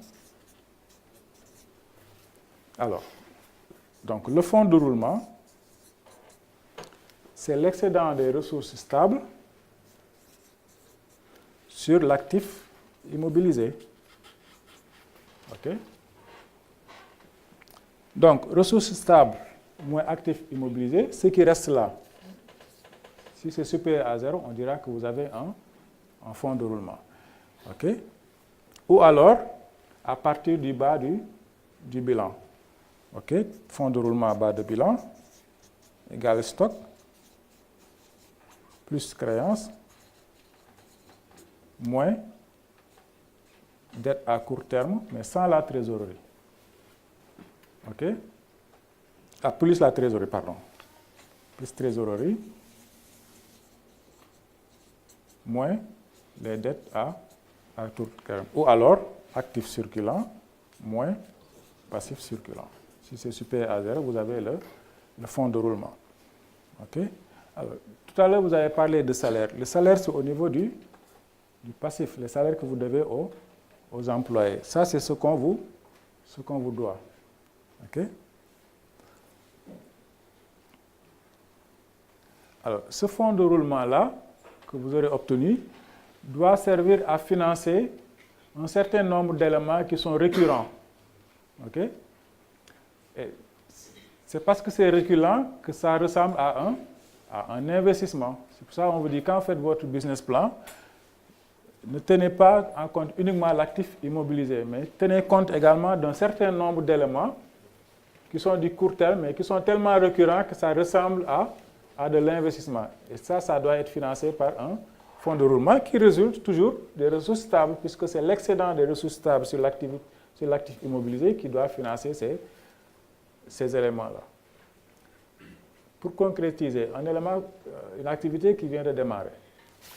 Alors, donc le fonds de roulement, c'est l'excédent des ressources stables sur l'actif immobilisé. OK? Donc, ressources stables moins actifs immobilisés, ce qui reste là. Si c'est supérieur à 0, on dira que vous avez un fonds de roulement. OK? Ou alors, à partir du bas du bilan. OK? Fonds de roulement bas de bilan égale stock plus créance moins dette à court terme, mais sans la trésorerie. OK? Ah, plus la trésorerie, pardon. Plus trésorerie moins les dettes à court terme. Ou alors, actif circulant moins passif circulant. Si c'est supérieur à 0, vous avez le fonds de roulement. OK? Alors, tout à l'heure, vous avez parlé de salaire. Le salaire, c'est au niveau du passif, les salaires que vous devez aux employés. Ça, c'est ce qu'on vous doit. OK? Alors, ce fonds de roulement-là, que vous aurez obtenu, doit servir à financer un certain nombre d'éléments qui sont récurrents. OK? C'est parce que c'est récurrent que ça ressemble à un investissement. C'est pour ça qu'on vous dit, quand vous faites votre business plan, ne tenez pas en compte uniquement l'actif immobilisé, mais tenez compte également d'un certain nombre d'éléments qui sont du court terme, mais qui sont tellement récurrents que ça ressemble à de l'investissement. Et ça doit être financé par un fonds de roulement qui résulte toujours des ressources stables, puisque c'est l'excédent des ressources stables sur l'actif immobilisé qui doit financer ces éléments-là. Pour concrétiser, une activité qui vient de démarrer,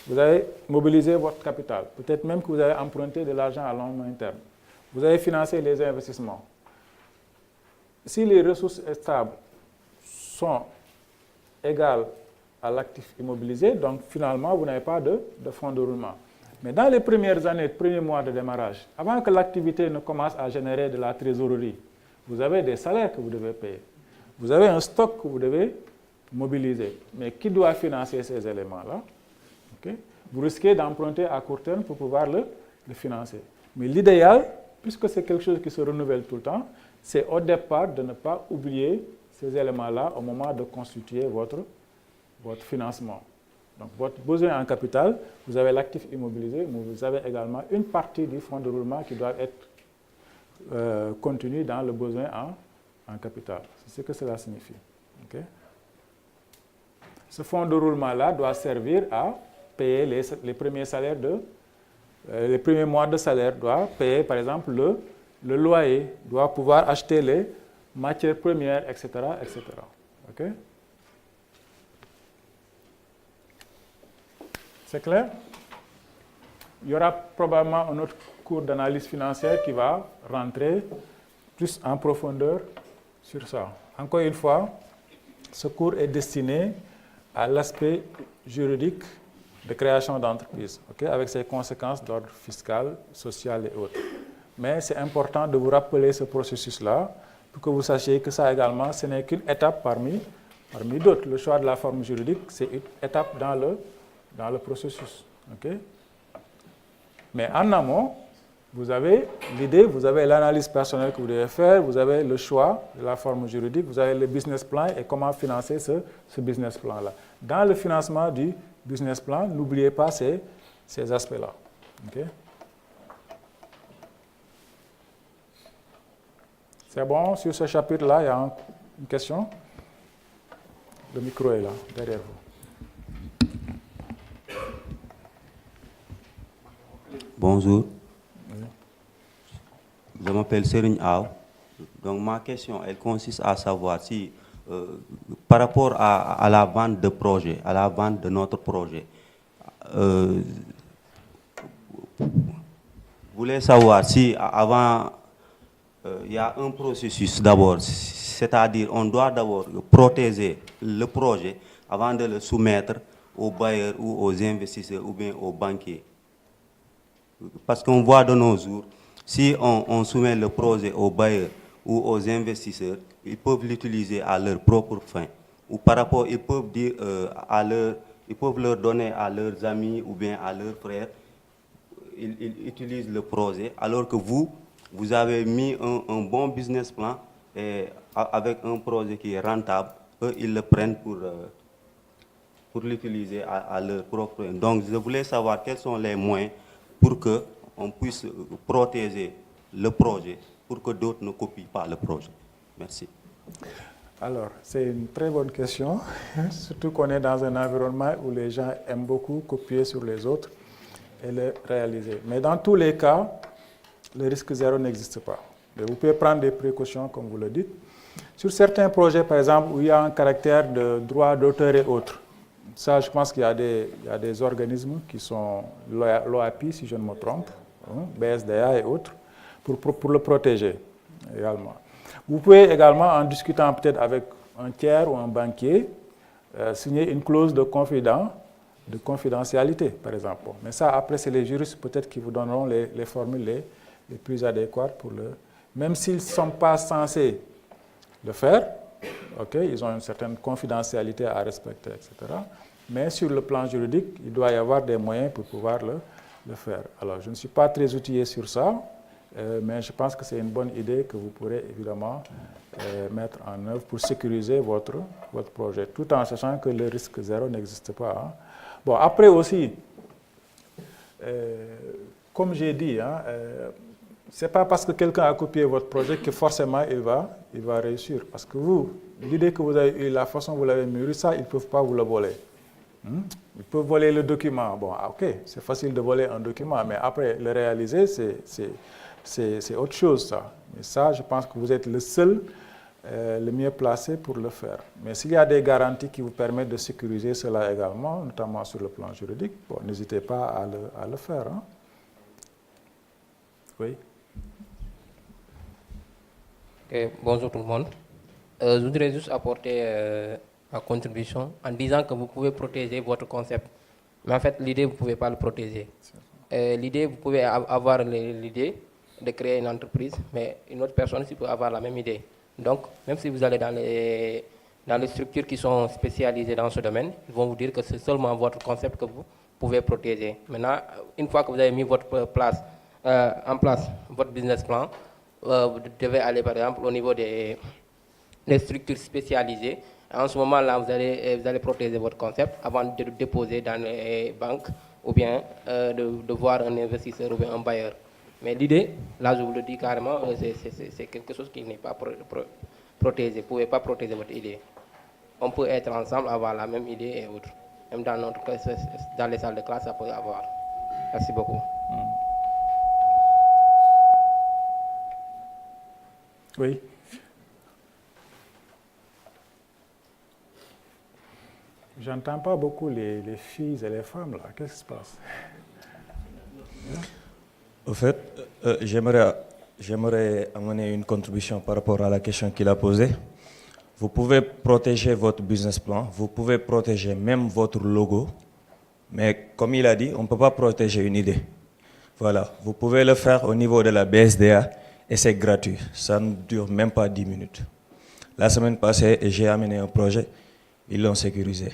vous avez mobilisé votre capital, peut-être même que vous avez emprunté de l'argent à long terme. Vous avez financé les investissements. Si les ressources stables sont égales à l'actif immobilisé, donc finalement, vous n'avez pas de fonds de roulement. Mais dans les premières années, premiers mois de démarrage, avant que l'activité ne commence à générer de la trésorerie, vous avez des salaires que vous devez payer. Vous avez un stock que vous devez mobiliser. Mais qui doit financer ces éléments-là? Okay? Vous risquez d'emprunter à court terme pour pouvoir le financer. Mais l'idéal, puisque c'est quelque chose qui se renouvelle tout le temps, c'est au départ de ne pas oublier ces éléments-là au moment de constituer votre financement. Donc, votre besoin en capital, vous avez l'actif immobilisé, mais vous avez également une partie du fonds de roulement qui doit être contenu dans le besoin en capital. C'est ce que cela signifie. Okay? Ce fonds de roulement-là doit servir à payer les premiers salaires les premiers mois de salaire, doit payer par exemple le loyer, doit pouvoir acheter les matières premières, etc. etc. Okay? C'est clair? Il y aura probablement un autre cours d'analyse financière qui va rentrer plus en profondeur sur ça. Encore une fois, ce cours est destiné à l'aspect juridique de création d'entreprise, okay, avec ses conséquences d'ordre fiscal, social et autres. Mais c'est important de vous rappeler ce processus-là pour que vous sachiez que ça également, ce n'est qu'une étape parmi d'autres. Le choix de la forme juridique, c'est une étape dans le processus. Okay? Mais en amont, vous avez l'idée, vous avez l'analyse personnelle que vous devez faire, vous avez le choix de la forme juridique, vous avez le business plan et comment financer ce business plan-là. Dans le financement du business plan, n'oubliez pas ces aspects-là. Okay? C'est bon, sur ce chapitre-là, il y a une question. Le micro est là, derrière vous. Bonjour. Je m'appelle Serigne Aw. Donc ma question, elle consiste à savoir si, par rapport à la vente de projet, à la vente de notre projet, je voulais savoir si avant, il y a un processus d'abord, c'est-à-dire on doit d'abord protéger le projet avant de le soumettre aux bailleurs ou aux investisseurs ou bien aux banquiers. Parce qu'on voit de nos jours, si on soumet le projet aux bailleurs ou aux investisseurs, ils peuvent l'utiliser à leur propre fin. Ou par rapport, ils peuvent dire ils peuvent leur donner à leurs amis ou bien à leurs frères, ils utilisent le projet, alors que vous avez mis un bon business plan et avec un projet qui est rentable, eux, ils le prennent pour l'utiliser à leur propre fin. Donc, je voulais savoir quels sont les moyens pour qu'on puisse protéger le projet, pour que d'autres ne copient pas le projet. Merci. Alors, c'est une très bonne question, surtout qu'on est dans un environnement où les gens aiment beaucoup copier sur les autres et le réaliser. Mais dans tous les cas, le risque zéro n'existe pas. Mais vous pouvez prendre des précautions, comme vous le dites. Sur certains projets, par exemple, où il y a un caractère de droit d'auteur et autres, ça, je pense qu'il y a des organismes qui sont l'OAPI, si je ne me trompe, BSDA et autres, pour le protéger également. Vous pouvez également, en discutant peut-être avec un tiers ou un banquier, signer une clause de confidentialité, par exemple. Mais ça, après, c'est les juristes peut-être qui vous donneront les formules les plus adéquates pour le... Même s'ils ne sont pas censés le faire, okay, ils ont une certaine confidentialité à respecter, etc. Mais sur le plan juridique, il doit y avoir des moyens pour pouvoir le faire. Alors, je ne suis pas très outillé sur ça, mais je pense que c'est une bonne idée que vous pourrez évidemment mettre en œuvre pour sécuriser votre projet, tout en sachant que le risque zéro n'existe pas. Hein. Bon, après aussi, comme j'ai dit, ce n'est pas parce que quelqu'un a copié votre projet que forcément il va réussir. Parce que vous, l'idée que vous avez eue, la façon dont vous l'avez mûrie, ça, ils ne peuvent pas vous le voler. Ils peuvent voler le document. Bon, ok, c'est facile de voler un document, mais après, le réaliser, c'est autre chose, ça. Mais ça, je pense que vous êtes le seul, le mieux placé pour le faire. Mais s'il y a des garanties qui vous permettent de sécuriser cela également, notamment sur le plan juridique, bon, n'hésitez pas à le faire. Hein. Oui. Okay, bonjour tout le monde. Je voudrais juste apporter ma contribution en disant que vous pouvez protéger votre concept. Mais en fait, l'idée, vous ne pouvez pas le protéger. L'idée, vous pouvez avoir l'idée de créer une entreprise, mais une autre personne aussi peut avoir la même idée. Donc, même si vous allez dans les structures qui sont spécialisées dans ce domaine, ils vont vous dire que c'est seulement votre concept que vous pouvez protéger. Maintenant, une fois que vous avez mis en place votre business plan, vous devez aller par exemple au niveau des structures spécialisées. En ce moment-là, vous allez protéger votre concept avant de le déposer dans les banques ou bien de voir un investisseur ou bien un bailleur. Mais l'idée, là je vous le dis carrément, c'est quelque chose qui n'est pas protégé. Vous ne pouvez pas protéger votre idée. On peut être ensemble, avoir la même idée et autres. Même dans les salles de classe, ça peut avoir. Merci beaucoup. Oui. J'entends pas beaucoup les filles et les femmes là. Qu'est-ce qui se passe? Au fait, j'aimerais amener une contribution par rapport à la question qu'il a posée. Vous pouvez protéger votre business plan, vous pouvez protéger même votre logo, mais comme il a dit, on ne peut pas protéger une idée. Voilà, vous pouvez le faire au niveau de la BSDA et c'est gratuit. Ça ne dure même pas 10 minutes. La semaine passée, j'ai amené un projet, ils l'ont sécurisé.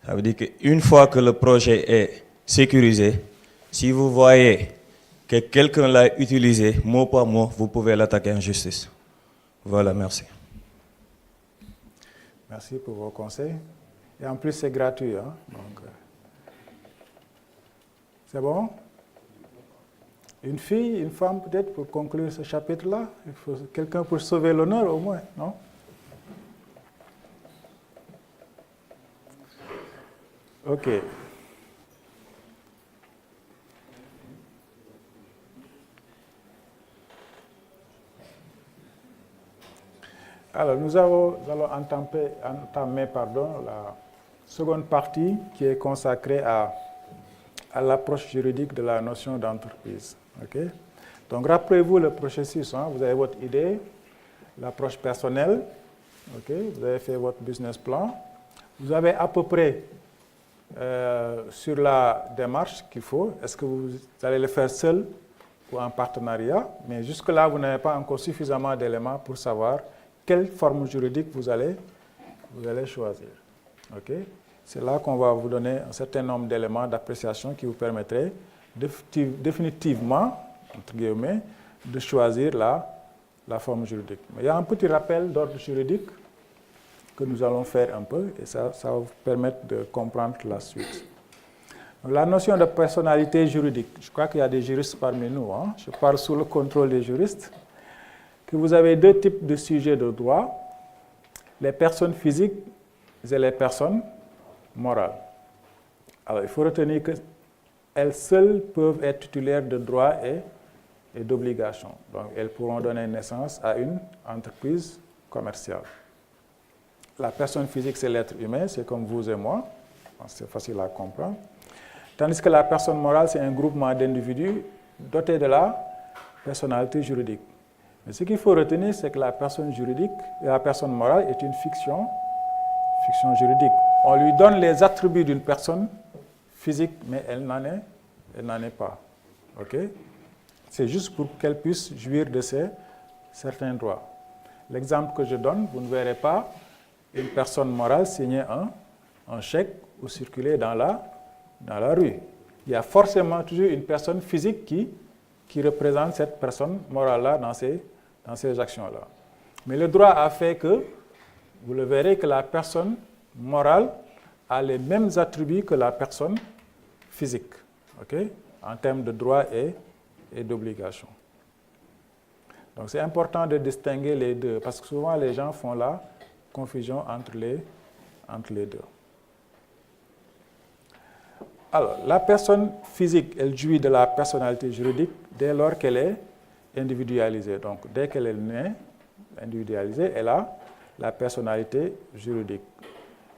Ça veut dire qu'une fois que le projet est sécurisé, si vous voyez que quelqu'un l'a utilisé mot par mot, vous pouvez l'attaquer en justice. Voilà, merci. Merci pour vos conseils. Et en plus, c'est gratuit. Hein? Donc, c'est bon? Une fille, une femme peut-être pour conclure ce chapitre-là? Il faut quelqu'un pour sauver l'honneur au moins, non? Ok. Alors, nous allons entamer la seconde partie qui est consacrée à l'approche juridique de la notion d'entreprise. Okay? Donc, rappelez-vous le processus. Hein? Vous avez votre idée, l'approche personnelle, okay? Vous avez fait votre business plan. Vous avez à peu près sur la démarche qu'il faut. Est-ce que vous allez le faire seul ou en partenariat? Mais jusque-là, vous n'avez pas encore suffisamment d'éléments pour savoir quelle forme juridique vous allez choisir. Okay? C'est là qu'on va vous donner un certain nombre d'éléments d'appréciation qui vous permettraient définitivement, entre guillemets, de choisir la forme juridique. Mais il y a un petit rappel d'ordre juridique que nous allons faire un peu, et ça va vous permettre de comprendre la suite. Donc, la notion de personnalité juridique, je crois qu'il y a des juristes parmi nous, hein? Je parle sous le contrôle des juristes, que vous avez deux types de sujets de droit, les personnes physiques et les personnes morales. Alors, il faut retenir qu'elles seules peuvent être titulaires de droits et d'obligations. Donc, elles pourront donner naissance à une entreprise commerciale. La personne physique, c'est l'être humain, c'est comme vous et moi. C'est facile à comprendre. Tandis que la personne morale, c'est un groupement d'individus dotés de la personnalité juridique. Mais ce qu'il faut retenir, c'est que la personne morale est une fiction juridique. On lui donne les attributs d'une personne physique, mais elle n'en est pas. Okay? C'est juste pour qu'elle puisse jouir de certains droits. L'exemple que je donne, vous ne verrez pas une personne morale signer un chèque ou circuler dans la rue. Il y a forcément toujours une personne physique qui représente cette personne morale-là dans ces actions-là. Mais le droit a fait que, vous le verrez, que la personne morale a les mêmes attributs que la personne physique, okay, en termes de droits et d'obligations. Donc c'est important de distinguer les deux, parce que souvent les gens font la confusion entre les deux. Alors, la personne physique, elle jouit de la personnalité juridique dès lors qu'elle est individualisée. Donc, dès qu'elle est née, individualisée, elle a la personnalité juridique.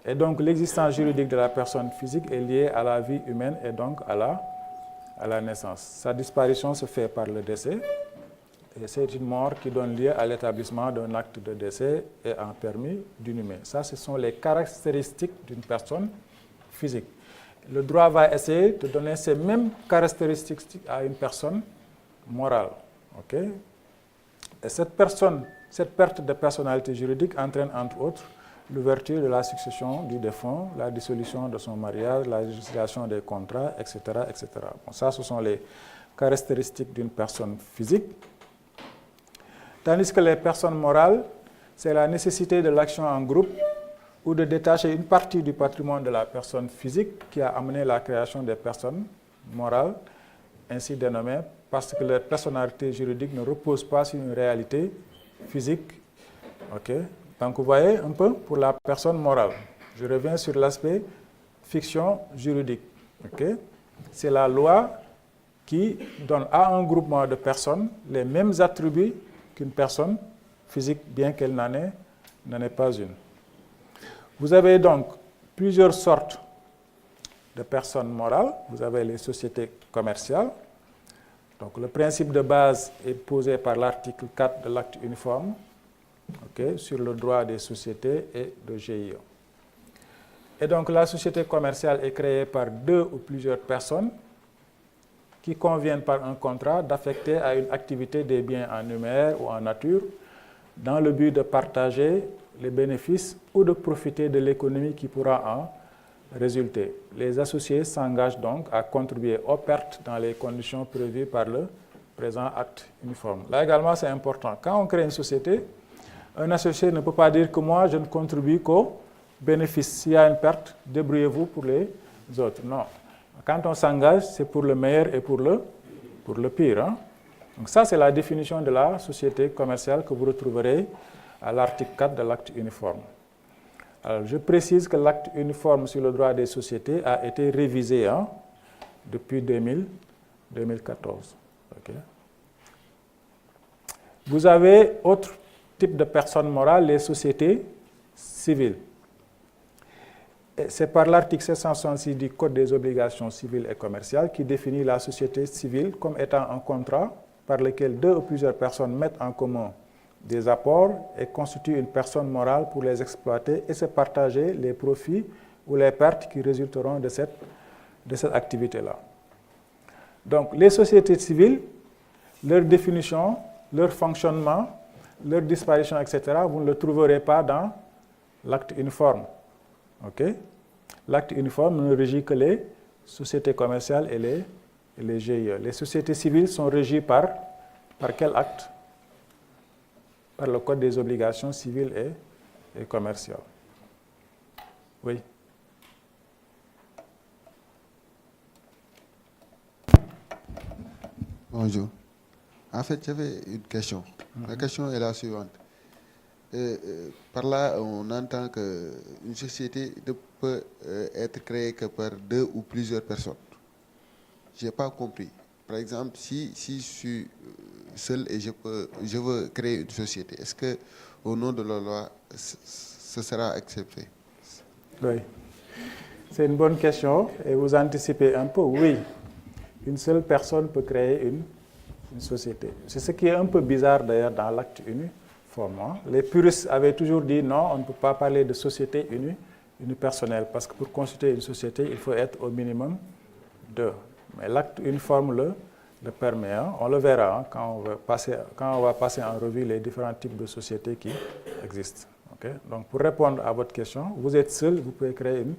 Et donc, l'existence juridique de la personne physique est liée à la vie humaine et donc à la naissance. Sa disparition se fait par le décès. Et c'est une mort qui donne lieu à l'établissement d'un acte de décès et un permis d'inhumer. Ça, ce sont les caractéristiques d'une personne physique. Le droit va essayer de donner ces mêmes caractéristiques à une personne morale. Okay? Et cette perte de personnalité juridique entraîne entre autres l'ouverture de la succession du défunt, la dissolution de son mariage, la législation des contrats, etc. etc. Bon, ça, ce sont les caractéristiques d'une personne physique. Tandis que les personnes morales, c'est la nécessité de l'action en groupe ou de détacher une partie du patrimoine de la personne physique qui a amené la création des personnes morales, ainsi dénommées, parce que leur personnalité juridique ne repose pas sur une réalité physique. Okay? Donc vous voyez un peu pour la personne morale. Je reviens sur l'aspect fiction juridique. Okay? C'est la loi qui donne à un groupement de personnes les mêmes attributs qu'une personne physique, bien qu'elle n'en ait pas une. Vous avez donc plusieurs sortes de personnes morales. Vous avez les sociétés commerciales. Donc le principe de base est posé par l'article 4 de l'acte uniforme, okay, sur le droit des sociétés et de GIE. Et donc la société commerciale est créée par 2 ou plusieurs personnes qui conviennent par un contrat d'affecter à une activité des biens en numéraire ou en nature dans le but de partager les bénéfices ou de profiter de l'économie qui pourra en résulter. Les associés s'engagent donc à contribuer aux pertes dans les conditions prévues par le présent acte uniforme. Là également, c'est important. Quand on crée une société, un associé ne peut pas dire que moi, je ne contribue qu'aux bénéfices. S'il y a une perte, débrouillez-vous pour les autres. Non. Quand on s'engage, c'est pour le meilleur et pour le pire. Hein? Donc ça, c'est la définition de la société commerciale que vous retrouverez à l'article 4 de l'acte uniforme. Alors, je précise que l'acte uniforme sur le droit des sociétés a été révisé depuis 2014. Okay. Vous avez autre type de personnes morales, les sociétés civiles. C'est par l'article 766 du Code des obligations civiles et commerciales qui définit la société civile comme étant un contrat par lequel 2 ou plusieurs personnes mettent en commun des apports et constituent une personne morale pour les exploiter et se partager les profits ou les pertes qui résulteront de cette activité-là. Donc, les sociétés civiles, leur définition, leur fonctionnement, leur disparition, etc., vous ne le trouverez pas dans l'acte uniforme. Okay? L'acte uniforme ne régit que les sociétés commerciales et les GIE. Les sociétés civiles sont régies par quel acte? Par le Code des obligations civiles et commerciales. Oui. Bonjour. En fait, j'avais une question. La question est la suivante. Par là, on entend qu'une société ne peut être créée que par 2 ou plusieurs personnes. Je n'ai pas compris. Par exemple, si je suis seul et je veux créer une société, est-ce qu'au nom de la loi, ce sera accepté? Oui. C'est une bonne question et vous anticipez un peu. Oui, une seule personne peut créer une société. C'est ce qui est un peu bizarre d'ailleurs dans l'acte uniforme. Les puristes avaient toujours dit non, on ne peut pas parler de société unipersonnelle parce que pour constituer une société, il faut être au minimum 2. Mais l'acte uniforme le permet. On le verra quand on va passer en revue les différents types de sociétés qui existent. Okay? Donc, pour répondre à votre question, vous êtes seul, vous pouvez créer une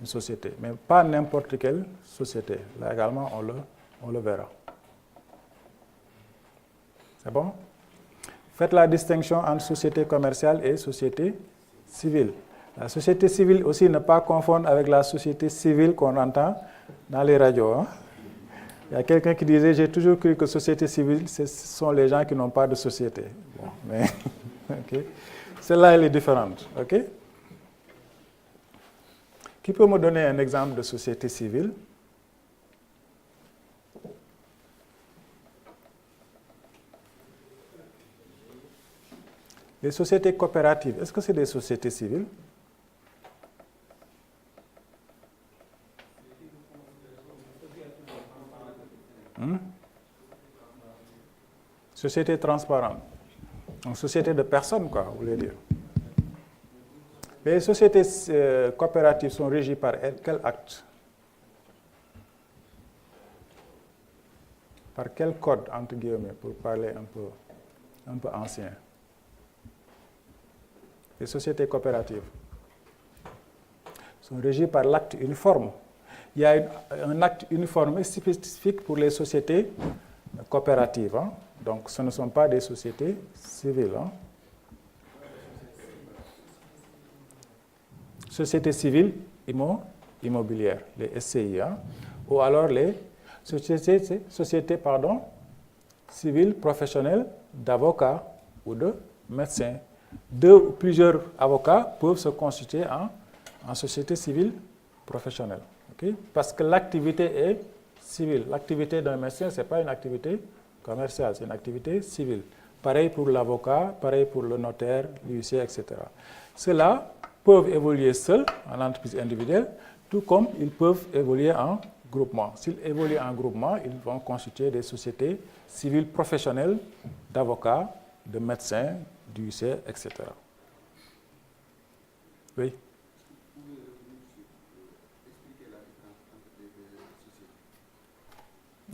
société, mais pas n'importe quelle société. Là également, on le verra. C'est bon? Faites la distinction entre société commerciale et société civile. La société civile aussi, ne pas confondre avec la société civile qu'on entend dans les radios. Hein? Il y a quelqu'un qui disait, j'ai toujours cru que société civile, ce sont les gens qui n'ont pas de société. Bon, mais okay. Celle-là, elle est différente. Okay? Qui peut me donner un exemple de société civile? Les sociétés coopératives, est-ce que c'est des sociétés civiles? Société transparente. Donc, société de personnes, quoi, vous voulez dire. Les sociétés coopératives sont régies par quel acte? Par quel code, entre guillemets, pour parler un peu ancien? Les sociétés coopératives sont régies par l'acte uniforme. Il y a un acte uniforme spécifique pour les sociétés coopératives. Hein? Donc, ce ne sont pas des sociétés civiles. Hein? Sociétés civiles immobilières, les SCI. Hein? Ou alors les sociétés civiles professionnelles d'avocats ou de médecins. 2 ou plusieurs avocats peuvent se constituer en société civile professionnelle. Okay? Parce que l'activité est civile. L'activité d'un médecin, ce n'est pas une activité commerciale, c'est une activité civile. Pareil pour l'avocat, pareil pour le notaire, l'huissier, etc. Ceux-là peuvent évoluer seuls en entreprise individuelle, tout comme ils peuvent évoluer en groupement. S'ils évoluent en groupement, ils vont constituer des sociétés civiles professionnelles d'avocats, de médecins, d'huissiers, etc. Oui.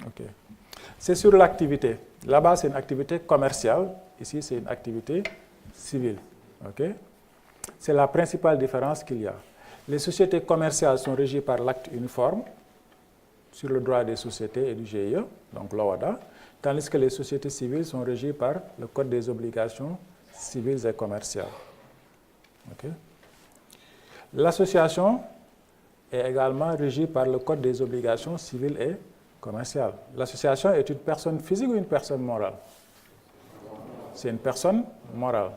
Ok. C'est sur l'activité. Là-bas, c'est une activité commerciale. Ici, c'est une activité civile. Ok. C'est la principale différence qu'il y a. Les sociétés commerciales sont régies par l'acte uniforme sur le droit des sociétés et du GIE, donc l'OHADA, tandis que les sociétés civiles sont régies par le Code des obligations civiles et commerciales. Okay. L'association est également régie par le Code des obligations civiles et commerciales. L'association est une personne physique ou une personne morale? C'est une personne morale.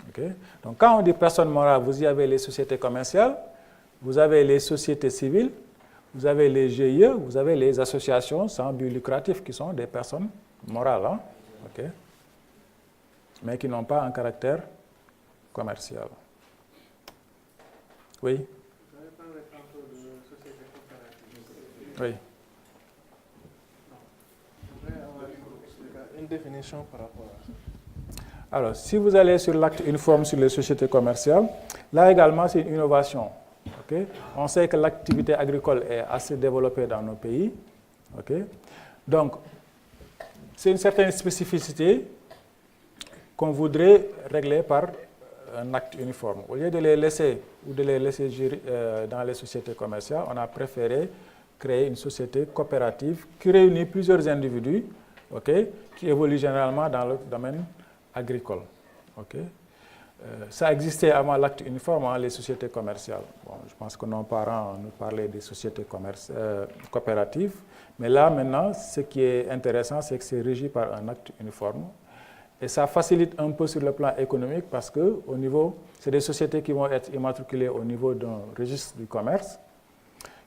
Okay. Donc quand on dit personne morale, vous y avez les sociétés commerciales, vous avez les sociétés civiles, vous avez les GIE, vous avez les associations sans but lucratif qui sont des personnes morales, hein? Okay. Mais qui n'ont pas un caractère commercial. Oui? Vous avez parlé tantôt de société coopérative. Oui. J'aimerais avoir une définition par rapport à ça. Alors, si vous allez sur l'acte uniforme sur les sociétés commerciales, là également, c'est une innovation. Okay? On sait que l'activité agricole est assez développée dans nos pays. Okay? Donc, c'est une certaine spécificité qu'on voudrait régler par un acte uniforme. Au lieu de les laisser ou de les laisser gérer dans les sociétés commerciales, on a préféré créer une société coopérative qui réunit plusieurs individus, okay, qui évoluent généralement dans le domaine agricole. Okay. Ça existait avant l'acte uniforme, hein, les sociétés commerciales. Bon, je pense que nos parents nous parlaient des sociétés coopératives, mais là maintenant, ce qui est intéressant, c'est que c'est régi par un acte uniforme. Et ça facilite un peu sur le plan économique parce que c'est des sociétés qui vont être immatriculées au niveau d'un registre du commerce,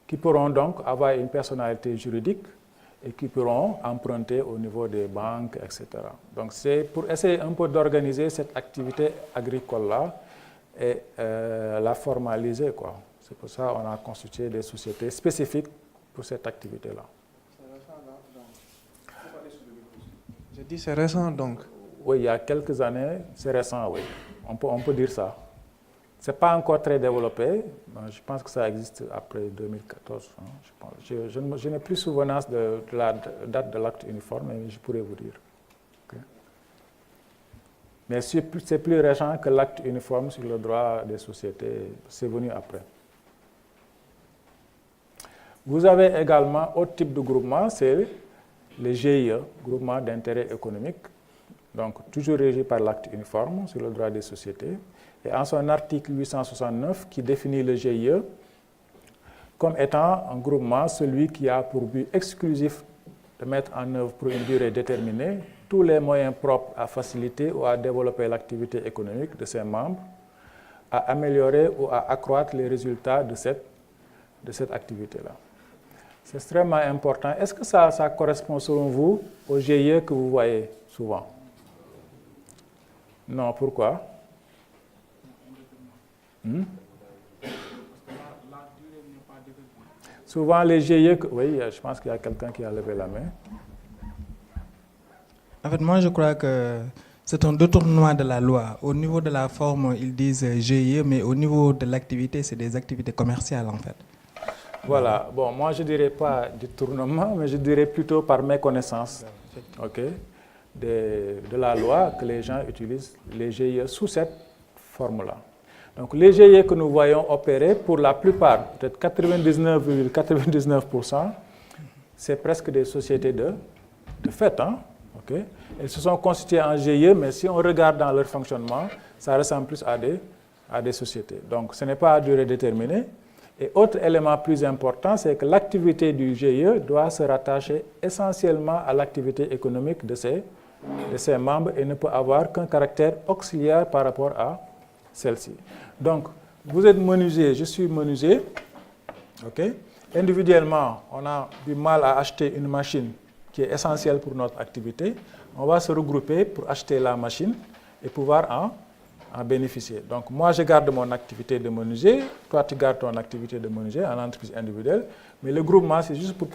qui pourront donc avoir une personnalité juridique et qui pourront emprunter au niveau des banques, etc. Donc c'est pour essayer un peu d'organiser cette activité agricole-là et la formaliser, quoi. C'est pour ça qu'on a constitué des sociétés spécifiques pour cette activité-là. C'est récent, donc. Je dis c'est récent, donc. Oui, il y a quelques années, c'est récent, oui. On peut dire ça. Ce n'est pas encore très développé. Je pense que ça existe après 2014. Hein, je n'ai plus souvenance de la date de l'acte uniforme, mais je pourrais vous dire. Okay. Mais c'est plus récent que l'acte uniforme sur le droit des sociétés, c'est venu après. Vous avez également autre type de groupement, c'est les GIE, groupement d'intérêt économique, donc toujours régi par l'acte uniforme sur le droit des sociétés. Et en son article 869 qui définit le GIE comme étant un groupement, celui qui a pour but exclusif de mettre en œuvre pour une durée déterminée tous les moyens propres à faciliter ou à développer l'activité économique de ses membres, à améliorer ou à accroître les résultats de cette activité-là. C'est extrêmement important. Est-ce que ça correspond selon vous au GIE que vous voyez souvent? Non, pourquoi? Souvent les GIE... Oui, je pense qu'il y a quelqu'un qui a levé la main. En fait, moi je crois que c'est un détournement de la loi. Au niveau de la forme, ils disent GIE, mais au niveau de l'activité, c'est des activités commerciales en fait. Voilà, bon, moi je ne dirais pas détournement, mais je dirais plutôt par méconnaissance de la loi que les gens utilisent les GIE sous cette forme-là. Donc les GIE que nous voyons opérer, pour la plupart, peut-être 99,99%, c'est presque des sociétés de fait. Elles se sont constituées en GIE, mais si on regarde dans leur fonctionnement, ça ressemble plus à des sociétés. Donc ce n'est pas à durée déterminée. Et autre élément plus important, c'est que l'activité du GIE doit se rattacher essentiellement à l'activité économique de ses membres et ne peut avoir qu'un caractère auxiliaire par rapport à celle-ci. Donc, vous êtes menuisier, je suis menuisier. Individuellement, on a du mal à acheter une machine qui est essentielle pour notre activité. On va se regrouper pour acheter la machine et pouvoir en bénéficier. Donc, moi, je garde mon activité de menuisier, toi, tu gardes ton activité de menuisier en entreprise individuelle, mais le groupement, c'est juste pour pouvoir